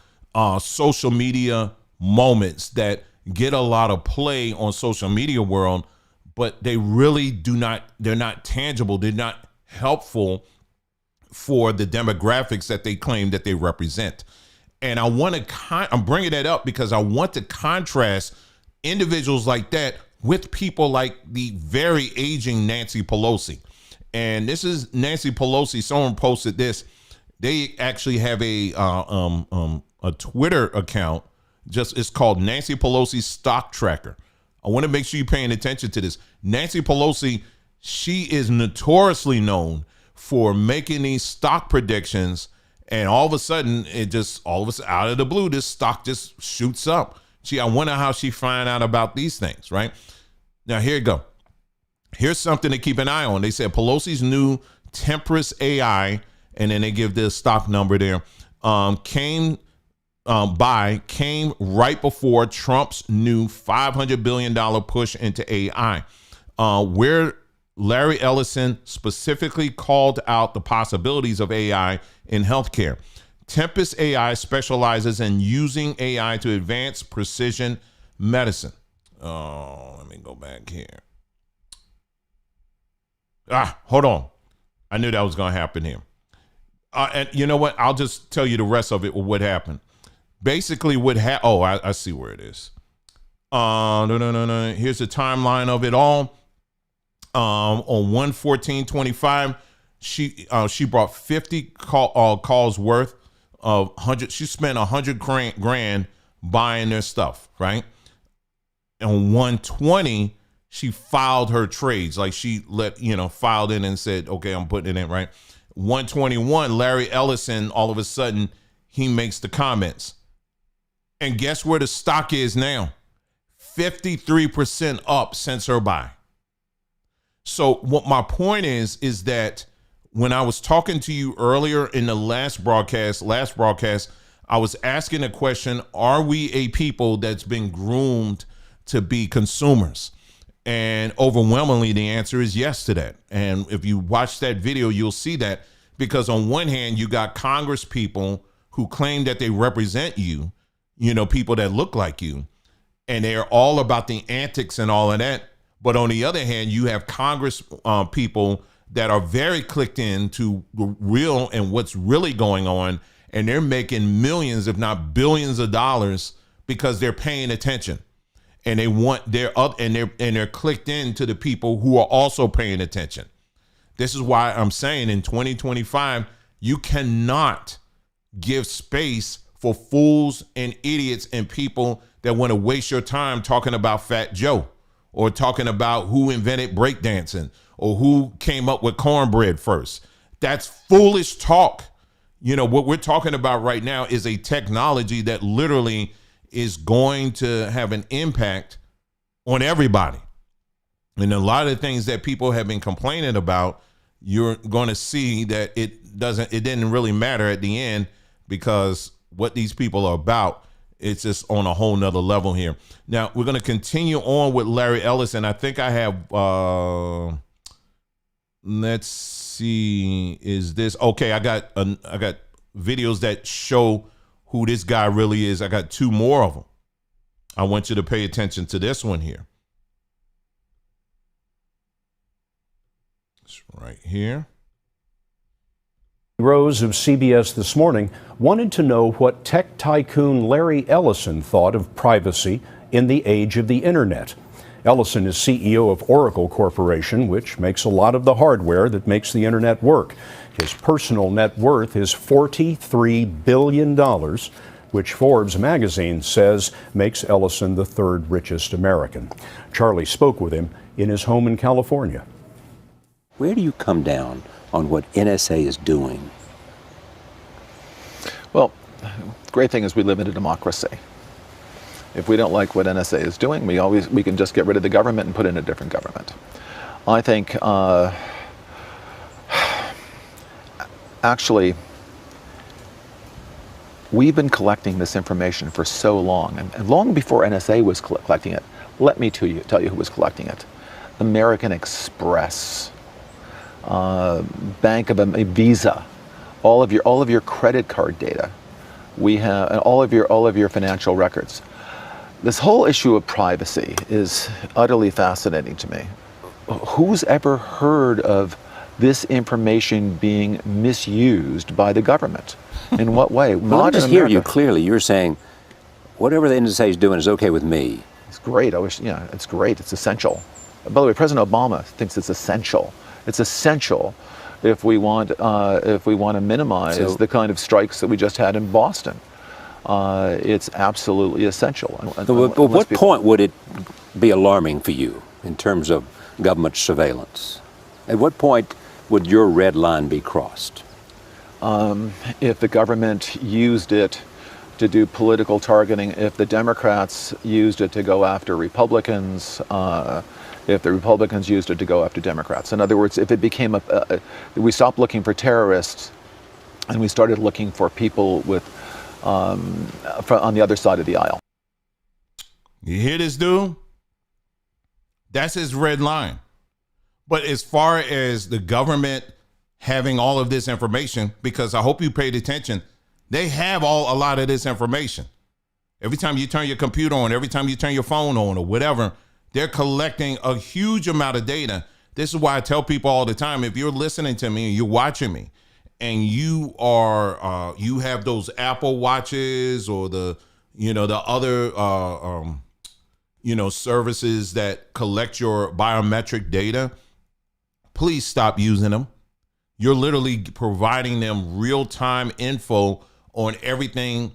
social media moments that get a lot of play on social media world, but they really they're not tangible. They're not helpful for the demographics that they claim that they represent. And I'm bringing that up because I want to contrast individuals like that with people like the very aging Nancy Pelosi. And this is Nancy Pelosi. Someone posted this. They actually have a Twitter account. It's called Nancy Pelosi Stock Tracker. I want to make sure you're paying attention to this. Nancy Pelosi, she is notoriously known for making these stock predictions, and all of a sudden, out of the blue, this stock just shoots up. I wonder how she find out about these things, right? Now, here you go. Here's something to keep an eye on. They said Pelosi's new Tempress AI, and then they give this stock number there, came right before Trump's new $500 billion push into AI, where Larry Ellison specifically called out the possibilities of AI in healthcare. Tempest AI specializes in using AI to advance precision medicine. Oh, let me go back here. Hold on. I knew that was going to happen here. And you know what? I'll just tell you the rest of it, what happened. Basically, I see where it is. No. Here's the timeline of it all. On 1/14/25, she brought 50 calls worth of 100. She spent $100 grand buying their stuff, right? On 1/20, she filed her trades. Like she filed in and said, okay, I'm putting it in, right? 1/21, Larry Ellison, all of a sudden, he makes the comments. And guess where the stock is now? 53% up since her buy. So what my point is that when I was talking to you earlier in the last broadcast, I was asking a question, are we a people that's been groomed to be consumers? And overwhelmingly, the answer is yes to that. And if you watch that video, you'll see that, because on one hand, you got Congress people who claim that they represent you, people that look like you, and they're all about the antics and all of that. But on the other hand, you have Congress people that are very clicked into the real and what's really going on, and they're making millions, if not billions of dollars, because they're paying attention, and they're clicked into the people who are also paying attention. This is why I'm saying in 2025, you cannot give space for fools and idiots and people that want to waste your time talking about Fat Joe, or talking about who invented breakdancing, or who came up with cornbread first. That's foolish talk. What we're talking about right now is a technology that literally is going to have an impact on everybody. And a lot of the things that people have been complaining about, you're going to see that it didn't really matter at the end, because what these people are about, it's just on a whole nother level here. Now, we're going to continue on with Larry Ellison. I think I have, let's see, is this, okay, I got videos that show who this guy really is. I got 2 more of them. I want you to pay attention to this one here. It's right here. Rose of CBS This Morning wanted to know what tech tycoon Larry Ellison thought of privacy in the age of the internet. Ellison is CEO of Oracle Corporation, which makes a lot of the hardware that makes the internet work. His personal net worth is $43 billion, which Forbes magazine says makes Ellison the 3rd richest American. Charlie spoke with him in his home in California. Where do you come down on what NSA is doing? Well, the great thing is we live in a democracy. If we don't like what NSA is doing, we can just get rid of the government and put in a different government. I think actually we've been collecting this information for so long, and long before NSA was collecting it. Let me tell you who was collecting it. American Express. bank of a Visa, all of your credit card data. We have and all of your financial records. This whole issue of privacy is utterly fascinating to me. Who's ever heard of this information being misused by the government? In what way? Well, let me just hear you clearly. You're saying whatever the NSA is doing is okay with me. It's great. It's great. It's essential. By the way, President Obama thinks it's essential. It's essential if we want to minimize the kind of strikes that we just had in Boston. It's absolutely essential. But what point would it be alarming for you in terms of government surveillance? At what point would your red line be crossed? If the government used it to do political targeting, if the Democrats used it to go after Republicans, if the Republicans used it to go after Democrats. In other words, if it became we stopped looking for terrorists and we started looking for people with on the other side of the aisle. You hear this dude? That's his red line. But as far as the government having all of this information, because I hope you paid attention, they have a lot of this information. Every time you turn your computer on, every time you turn your phone on or whatever, they're collecting a huge amount of data. This is why I tell people all the time, if you're listening to me and you're watching me and you are, you have those Apple Watches or the other, services that collect your biometric data, please stop using them. You're literally providing them real-time info on everything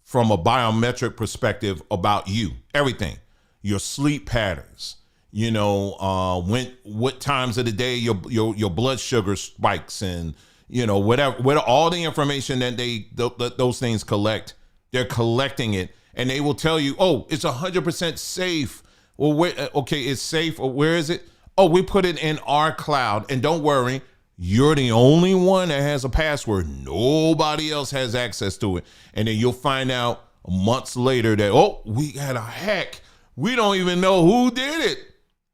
from a biometric perspective about you. Everything. Your sleep patterns. What times of the day your blood sugar spikes, and whatever all the information that those things collect, they're collecting it, and they will tell you, oh, it's 100% safe. Well, it's safe. Or where is it? Oh, we put it in our cloud, and don't worry. You're the only one that has a password. Nobody else has access to it. And then you'll find out months later that, oh, we had a hack. We don't even know who did it.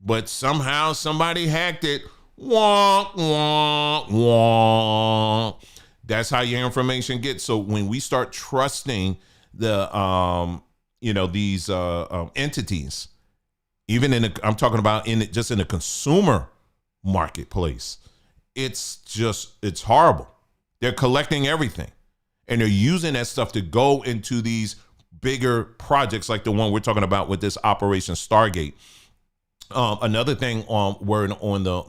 But somehow somebody hacked it. Wah, wah, wah. That's how your information gets. So when we start trusting the, these entities, even I'm talking about in the consumer marketplace, it's horrible. They're collecting everything, and they're using that stuff to go into these bigger projects like the one we're talking about with this Operation Stargate. Another thing on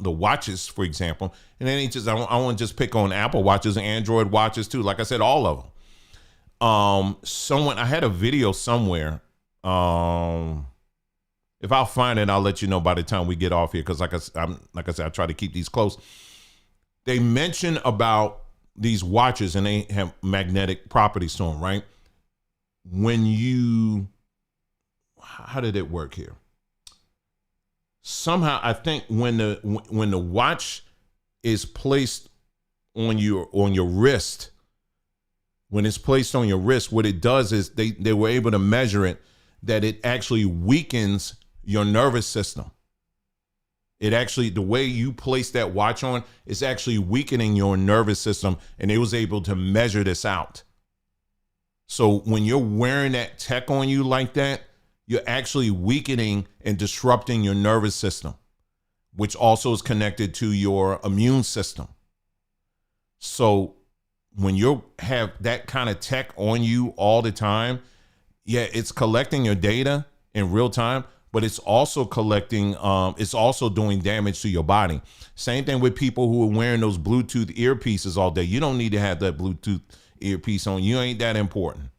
the watches, for example, and then I want to just pick on Apple watches and Android watches too. Like I said, all of them. I had a video somewhere. If I'll find it, I'll let you know by the time we get off here. Because like I said, I try to keep these close. They mention about these watches and they have magnetic properties to them, right? How did it work here? Somehow, I think when the watch is placed on your wrist, when it's placed on your wrist, what it does is they were able to measure it, that it actually weakens your nervous system. It actually, the way you place that watch on is actually weakening your nervous system, and they was able to measure this out. So when you're wearing that tech on you like that, you're actually weakening and disrupting your nervous system, which also is connected to your immune system. So when you have that kind of tech on you all the time, yeah, it's collecting your data in real time, but it's also collecting, it's also doing damage to your body. Same thing with people who are wearing those Bluetooth earpieces all day. You don't need to have that Bluetooth earpiece on. You ain't that important.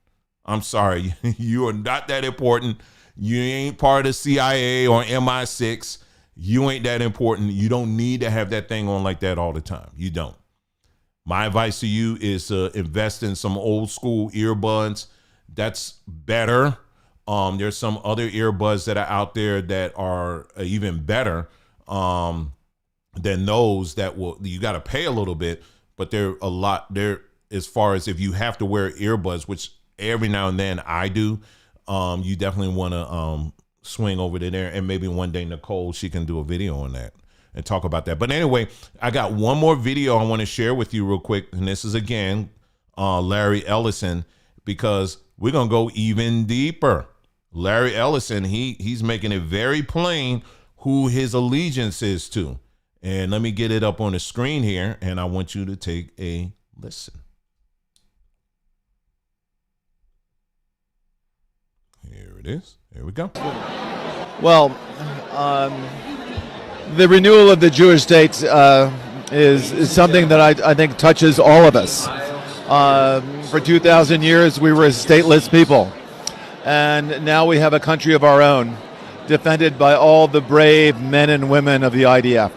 I'm sorry. You are not that important. You ain't part of the CIA or MI6. You ain't that important. You don't need to have that thing on like that all the time. You don't. My advice to you is to invest in some old school earbuds. That's better. There's some other earbuds that are out there that are even better than those that you got to pay a little bit, but they're a lot there as far as if you have to wear earbuds, which every now and then I do. You definitely want to swing over to there, and maybe one day Nicole, she can do a video on that. and talk about that. But anyway, I got one more video I want to share with you real quick. And this is, again, Larry Ellison, because we're going to go even deeper. Larry Ellison, he's making it very plain who his allegiance is to. And let me get it up on the screen here, and I want you to take a listen. Here it is. Here we go. Well, the renewal of the Jewish state is something that I think touches all of us. For 2,000 years, we were a stateless people. And now we have a country of our own, defended by all the brave men and women of the IDF.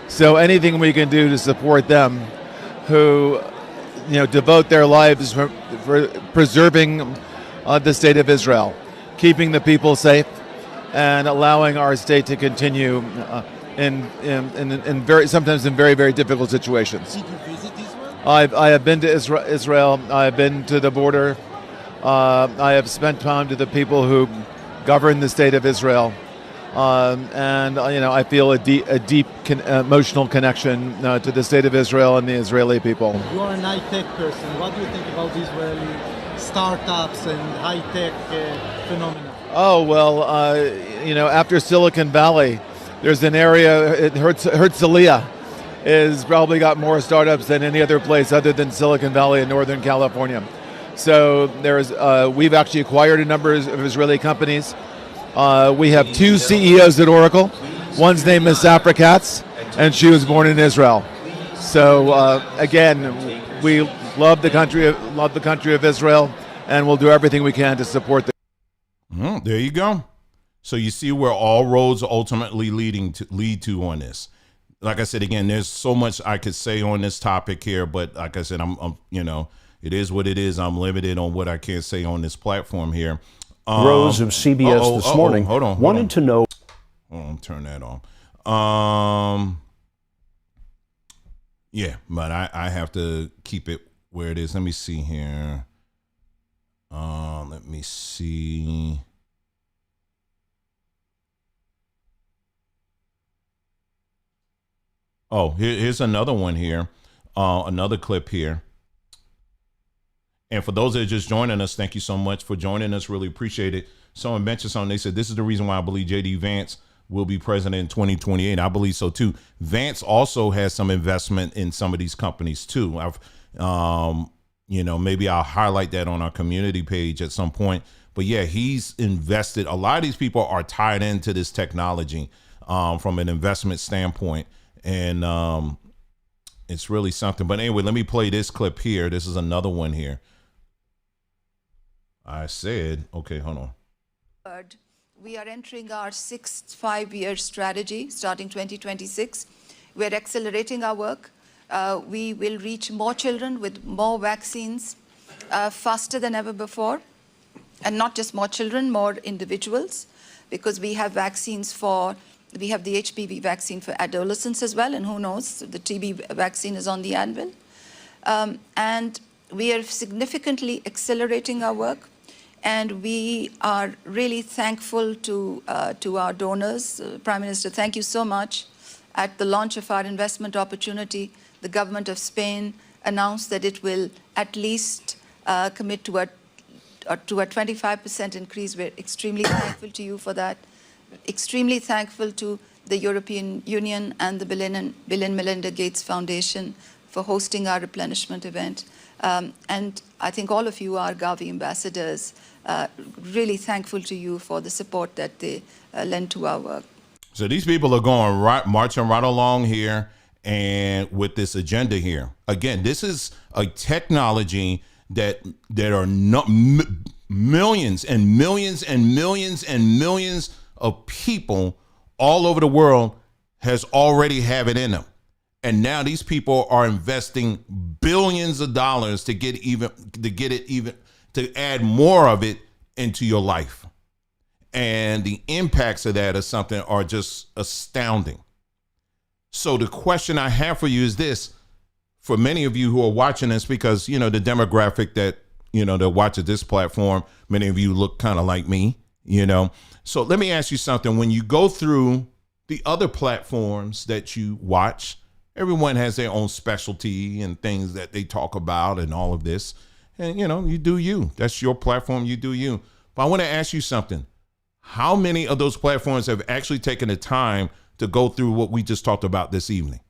So anything we can do to support them, who devote their lives for preserving the state of Israel, keeping the people safe, and allowing our state to continue in sometimes in very, very difficult situations. Did you visit Israel? I have been to Israel. I have been to the border. I have spent time to the people who govern the state of Israel, and I feel a deep emotional connection to the state of Israel and the Israeli people. You are an high-tech person. What do you think about Israeli startups and high-tech phenomena? Oh, well, after Silicon Valley, there's an area, Herzliya has probably got more startups than any other place other than Silicon Valley in Northern California. So we've actually acquired a number of Israeli companies. We have two CEOs at Oracle. One's name is Safra Katz, and she was born in Israel. So again, we love the country of Israel, and we'll do everything we can to support them. There you go. So you see where all roads ultimately lead to on this. Like I said, again, there's so much I could say on this topic here, but like I said, I'm it is what it is. I'm limited on what I can say on this platform here. Rose of CBS this morning wanted to know. Hold on, turn that on. Yeah, but I have to keep it where it is. Let me see here. Let me see. Oh, here's another one here. Another clip here. And for those that are just joining us, thank you so much for joining us. Really appreciate it. Someone mentioned something. They said, this is the reason why I believe J.D. Vance will be president in 2028. I believe so, too. Vance also has some investment in some of these companies, too. Maybe I'll highlight that on our community page at some point. But, yeah, he's invested. A lot of these people are tied into this technology from an investment standpoint. And it's really something. But anyway, let me play this clip here. This is another one here. I said, okay, hold on. We are entering our sixth five-year strategy starting 2026. We're accelerating our work. We will reach more children with more vaccines faster than ever before. And not just more children, more individuals, because we have vaccines we have the HPV vaccine for adolescents as well, and who knows, the TB vaccine is on the anvil. And we are significantly accelerating our work, and we are really thankful to our donors. Prime Minister, thank you so much. At the launch of our investment opportunity, the government of Spain announced that it will at least commit to a 25% increase. We're extremely thankful to you for that. Extremely thankful to the European Union and the Bill and Melinda Gates Foundation for hosting our replenishment event. And I think all of you are Gavi ambassadors. Really thankful to you for the support that they lend to our work. So these people are going marching right along here and with this agenda here. Again, this is a technology that are not millions and millions and millions and millions of people all over the world has already have it in them. And now these people are investing billions of dollars to add more of it into your life. And the impacts of that are just astounding. So the question I have for you is this, for many of you who are watching this, because, the demographic that watches this platform, many of you look kind of like me, So let me ask you something. When you go through the other platforms that you watch, everyone has their own specialty and things that they talk about and all of this. And, you know, you do you. That's your platform. You do you. But I want to ask you something. How many of those platforms have actually taken the time to go through what we just talked about this evening?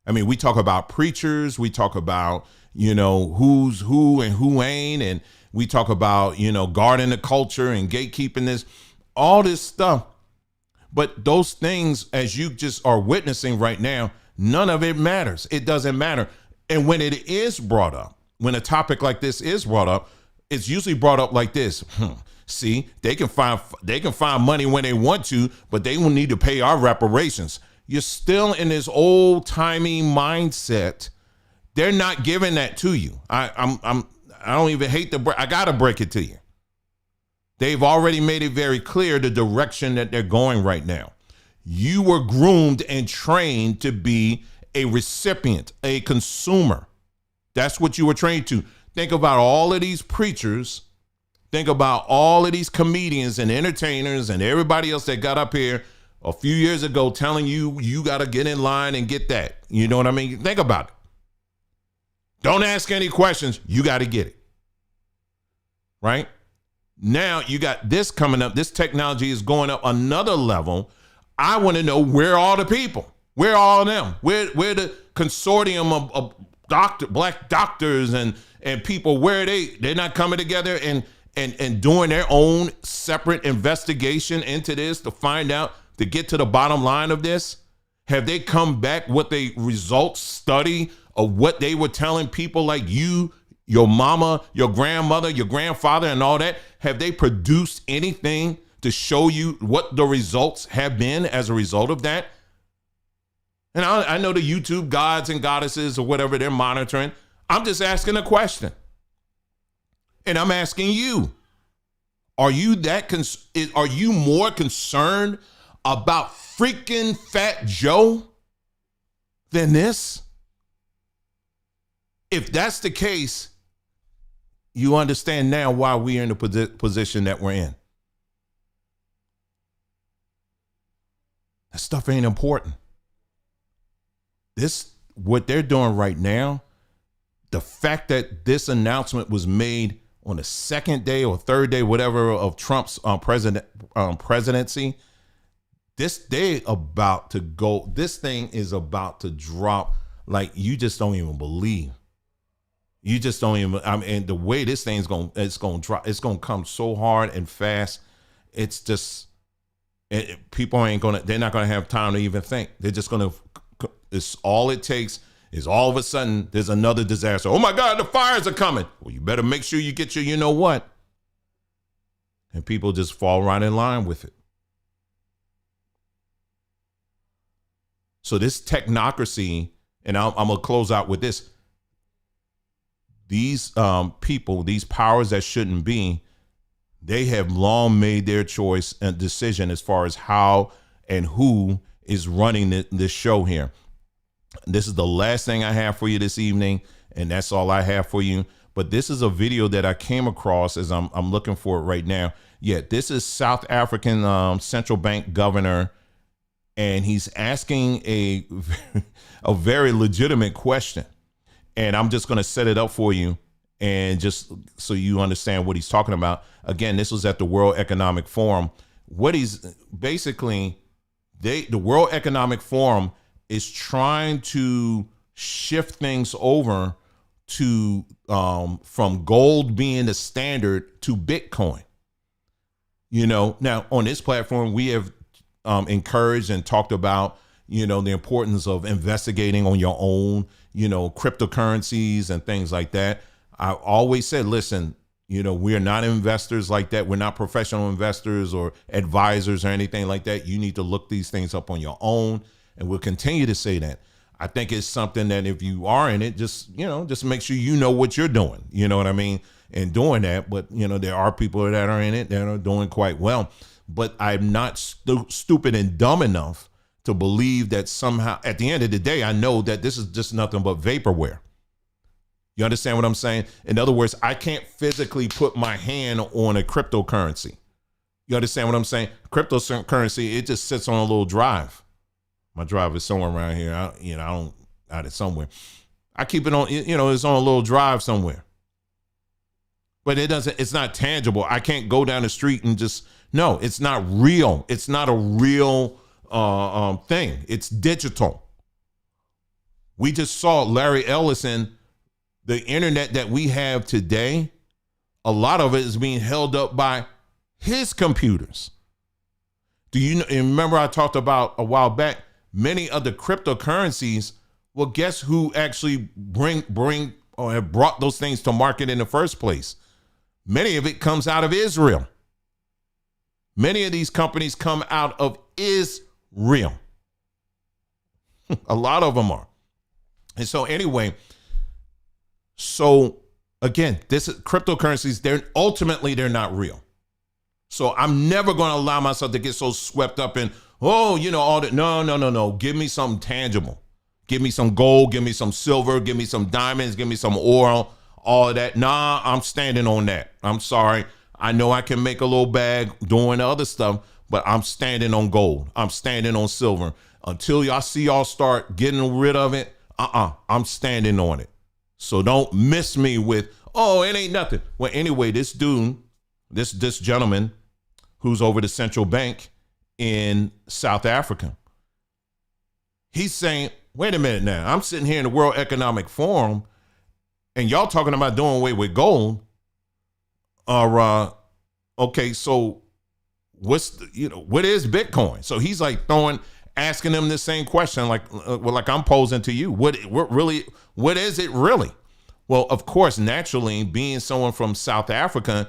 I mean, we talk about preachers. We talk about, you know, who's who and who ain't. And we talk about, you know, guarding the culture and gatekeeping this, all this stuff. But those things, as you just are witnessing right now, none of it matters. It doesn't matter. And when it is brought up, when a topic like this is brought up, it's usually brought up like this. See, they can find money when they want to, but they will need to pay our reparations. You're still in this old timey mindset. They're not giving that to you. I don't even hate I gotta break it to you. They've already made it very clear the direction that they're going right now. You were groomed and trained to be a recipient, a consumer. That's what you were trained to. Think about all of these preachers. Think about all of these comedians and entertainers and everybody else that got up here a few years ago telling you, you got to get in line and get that. You know what I mean? Think about it. Don't ask any questions. You got to get it. Right? Now you got this coming up. This technology is going up another level. I want to know, where are all the people? Where are all of them? Where the consortium of black doctors and people, where are they? They're not coming together and doing their own separate investigation into this to find out, to get to the bottom line of this? Have they come back with a results study of what they were telling people like you, your mama, your grandmother, your grandfather, and all that? Have they produced anything to show you what the results have been as a result of that? And I know the YouTube gods and goddesses or whatever they're monitoring. I'm just asking a question. And I'm asking you, are you are you more concerned about freaking Fat Joe than this? If that's the case, you understand now why we're in the position that we're in. That stuff ain't important. What they're doing right now, the fact that this announcement was made on the second day or third day, whatever, of Trump's presidency, this thing is about to drop like you just don't even believe. You just don't even. And the way this thing's going to drop, it's going to come so hard and fast. It's just people they're not going to have time to even think. They're just going to. It's all it takes is all of a sudden there's another disaster. Oh my God, the fires are coming. Well, you better make sure you get your, you know what? And people just fall right in line with it. So this technocracy, and I'm going to close out with this. These people, these powers that shouldn't be, they have long made their choice and decision as far as how and who is running this show here. This is the last thing I have for you this evening, and that's all I have for you. But this is a video that I came across as I'm looking for it right now. Yeah, this is South African central bank governor, and he's asking a very legitimate question. And I'm just going to set it up for you, and just so you understand what he's talking about. Again, this was at the World Economic Forum. What he's basically, the World Economic Forum is trying to shift things over to from gold being the standard to Bitcoin. You know, now on this platform, we have encouraged and talked about, you know, the importance of investigating on your own, you know, cryptocurrencies and things like that. I always said, listen, you know, we're not investors like that. We're not professional investors or advisors or anything like that. You need to look these things up on your own. And we'll continue to say that. I think it's something that if you are in it, just make sure you know what you're doing. You know what I mean? And doing that. But, you know, there are people that are in it that are doing quite well. But I'm not stupid and dumb enough to believe that somehow at the end of the day, I know that this is just nothing but vaporware. You understand what I'm saying? In other words, I can't physically put my hand on a cryptocurrency. You understand what I'm saying? Cryptocurrency, it just sits on a little drive. My drive is somewhere around here. It's somewhere. I keep it on, it's on a little drive somewhere. But it's not tangible. I can't go down the street and no, it's not real. It's not a real thing. It's digital. We just saw Larry Ellison, the internet that we have today, a lot of it is being held up by his computers. Do you remember I talked about a while back, many of the cryptocurrencies, well, guess who actually bring or have brought those things to market in the first place? Many of it comes out of Israel. Many of these companies come out of Israel. A lot of them are. And so anyway, again, this is cryptocurrencies, they're not real. So I'm never going to allow myself to get so swept up in, all that. No. Give me something tangible. Give me some gold, give me some silver, give me some diamonds, give me some oil, all of that. Nah, I'm standing on that. I'm sorry. I know I can make a little bag doing other stuff, but I'm standing on gold. I'm standing on silver. Until y'all start getting rid of it, I'm standing on it. So don't miss me with, it ain't nothing. Well, anyway, this dude, this gentleman who's over the central bank in South Africa, he's saying, wait a minute now, I'm sitting here in the World Economic Forum and y'all talking about doing away with gold. Okay, so what is Bitcoin? So he's like asking them the same question, like I'm posing to you. What is it really? Well, of course, naturally, being someone from South Africa,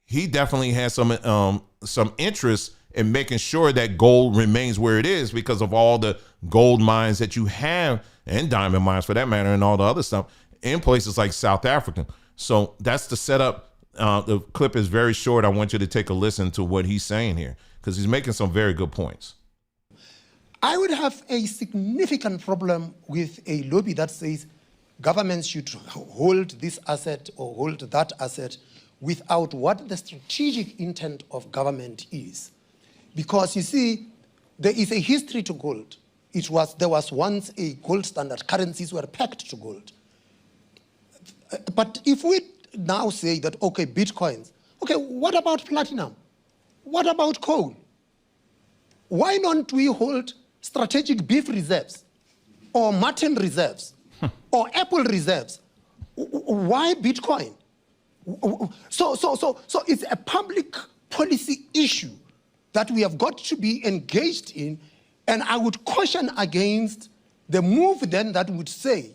he definitely has some interest in making sure that gold remains where it is because of all the gold mines that you have, and diamond mines for that matter, and all the other stuff in places like South Africa. So that's the setup. The clip is very short. I want you to take a listen to what he's saying here because he's making some very good points. I would have a significant problem with a lobby that says governments should hold this asset or hold that asset without what the strategic intent of government is. Because you see, there is a history to gold. There was once a gold standard. Currencies were pegged to gold. But if we now say that, okay, Bitcoins, okay, what about platinum? What about coal? Why don't we hold strategic beef reserves or mutton reserves or apple reserves? Why Bitcoin? So it's a public policy issue that we have got to be engaged in, and I would caution against the move then that would say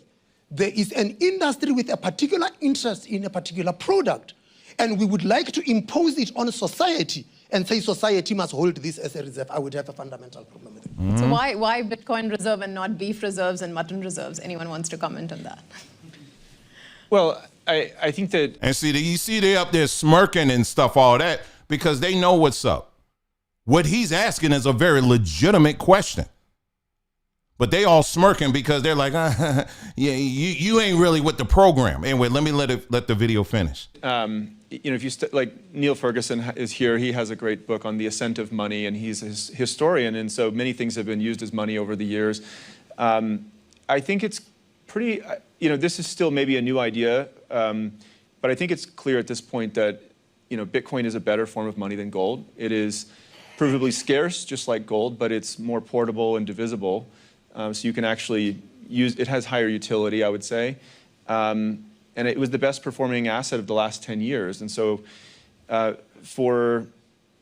there is an industry with a particular interest in a particular product, and we would like to impose it on society and say society must hold this as a reserve. I would have a fundamental problem with it. Mm-hmm. So why Bitcoin reserve and not beef reserves and mutton reserves? Anyone wants to comment on that? Well, I think that... And you see they up there smirking and stuff, all that, because they know what's up. What he's asking is a very legitimate question. But they all smirking because they're like, yeah, you ain't really with the program. Anyway, let me let the video finish. If you like Neil Ferguson is here, he has a great book on the ascent of money, and he's a historian, and so many things have been used as money over the years. I think it's pretty, this is still maybe a new idea, but I think it's clear at this point that, Bitcoin is a better form of money than gold. It is provably scarce, just like gold, but it's more portable and divisible. So you can actually use, it has higher utility, I would say. And it was the best performing asset of the last 10 years. And so for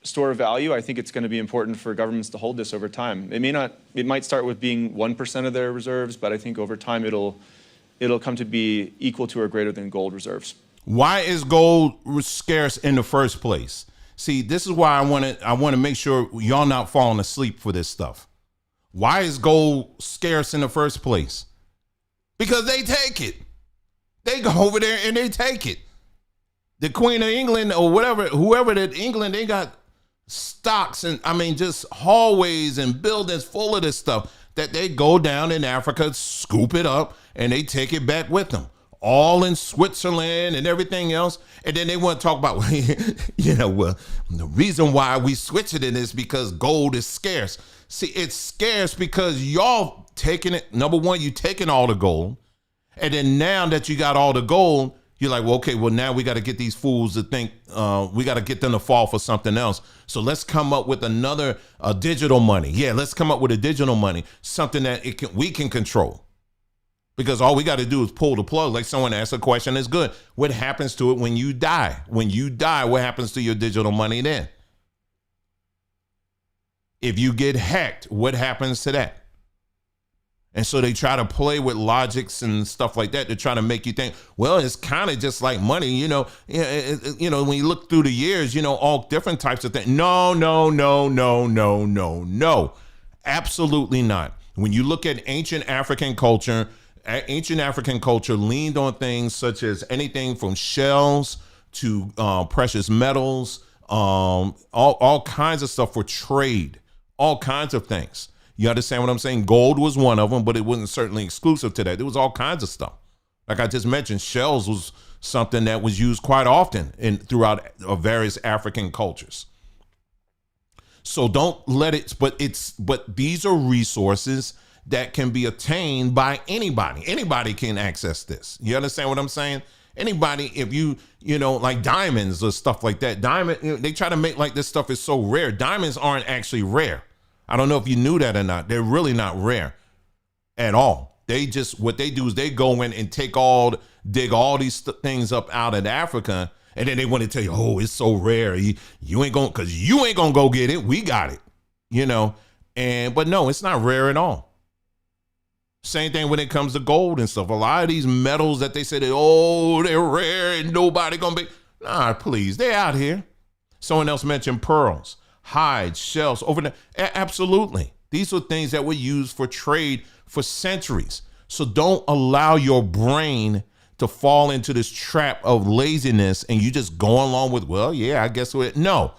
store of value, I think it's going to be important for governments to hold this over time. It might start with being 1% of their reserves, but I think over time it'll come to be equal to or greater than gold reserves. Why is gold scarce in the first place? See, this is why I want to make sure y'all not falling asleep for this stuff. Why is gold scarce in the first place? Because they take it. They go over there and they take it. The Queen of England or whatever, whoever in England, they got stocks and just hallways and buildings full of this stuff that they go down in Africa, scoop it up, and they take it back with them. all in Switzerland and everything else. And then they want to talk about, well, the reason why we switch it in is because gold is scarce. See, it's scarce because y'all taking it. Number one, you taking all the gold. And then now that you got all the gold, you're like, well, okay, well, now we got to get these fools to think, we got to get them to fall for something else. So let's come up with another digital money. Yeah, let's come up with a digital money, something that we can control. Because all we got to do is pull the plug. Like someone asked a question, is good. What happens to it when you die? When you die, what happens to your digital money then? If you get hacked, what happens to that? And so they try to play with logics and stuff like that to try to make you think, well, it's kind of just like money, when you look through the years, all different types of things. No. Absolutely not. When you look at ancient African culture leaned on things such as anything from shells to precious metals, all kinds of stuff for trade, all kinds of things. You understand what I'm saying? Gold was one of them, but it wasn't certainly exclusive to that. There was all kinds of stuff. Like I just mentioned, shells was something that was used quite often throughout various African cultures. So don't let it, but these are resources that can be attained by anybody. Anybody can access this. You understand what I'm saying? Anybody, if like diamonds or stuff like that, they try to make like this stuff is so rare. Diamonds aren't actually rare. I don't know if you knew that or not. They're really not rare at all. What they do is they go in and dig all these things up out of Africa, and then they want to tell you, oh, it's so rare. You ain't gonna go get it. We got it, but no, it's not rare at all. Same thing when it comes to gold and stuff. A lot of these metals that they say they're rare and nobody gonna be. Nah, please, they're out here. Someone else mentioned pearls, hides, shells, over there. Absolutely. These are things that were used for trade for centuries. So don't allow your brain to fall into this trap of laziness and you just go along with, well, yeah, I guess what. No,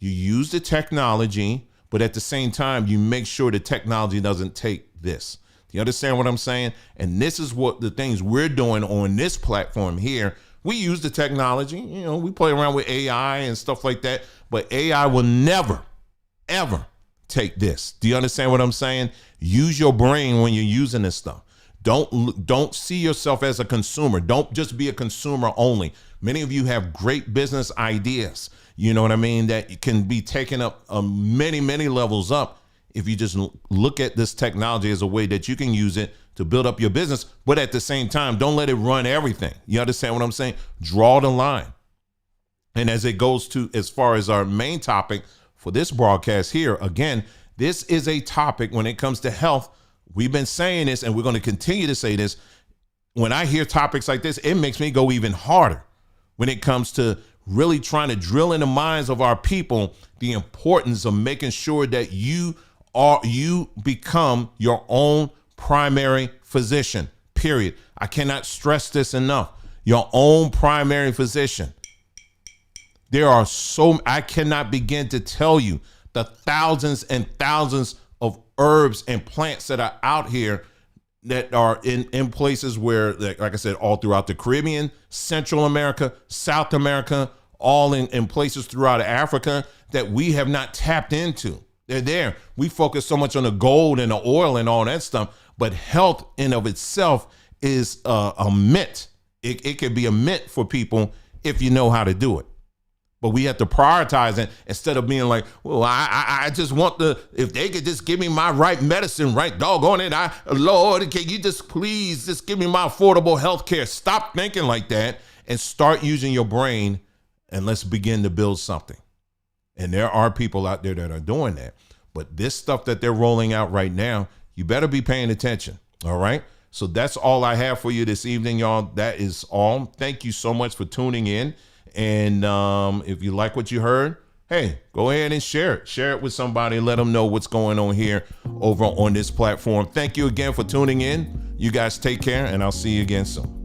you use the technology, but at the same time, you make sure the technology doesn't take this. You understand what I'm saying? And this is what the things we're doing on this platform here. We use the technology, we play around with AI and stuff like that, but AI will never, ever take this. Do you understand what I'm saying? Use your brain when you're using this stuff. Don't see yourself as a consumer. Don't just be a consumer only. Many of you have great business ideas, you know what I mean, that can be taken up many, many levels up if you just look at this technology as a way that you can use it to build up your business, but at the same time, don't let it run everything. You understand what I'm saying? Draw the line. And as it goes to, as far as our main topic for this broadcast here, again, this is a topic when it comes to health. We've been saying this and we're going to continue to say this. When I hear topics like this, it makes me go even harder when it comes to really trying to drill in the minds of our people the importance of making sure that you become your own primary physician, period. I cannot stress this enough. Your own primary physician. I cannot begin to tell you the thousands and thousands of herbs and plants that are out here that are in places where, like I said, all throughout the Caribbean, Central America, South America, all in places throughout Africa that we have not tapped into. They're there. We focus so much on the gold and the oil and all that stuff, but health in of itself is a mint. It can be a mint for people if you know how to do it. But we have to prioritize it instead of being like, well, I just want if they could just give me my right medicine, right, doggone it. Lord, can you just please just give me my affordable health care? Stop thinking like that and start using your brain, and let's begin to build something. And there are people out there that are doing that. But this stuff that they're rolling out right now, you better be paying attention. All right. So that's all I have for you this evening, y'all. That is all. Thank you so much for tuning in. And if you like what you heard, hey, go ahead and share it. Share it with somebody and let them know what's going on here over on this platform. Thank you again for tuning in. You guys take care, and I'll see you again soon.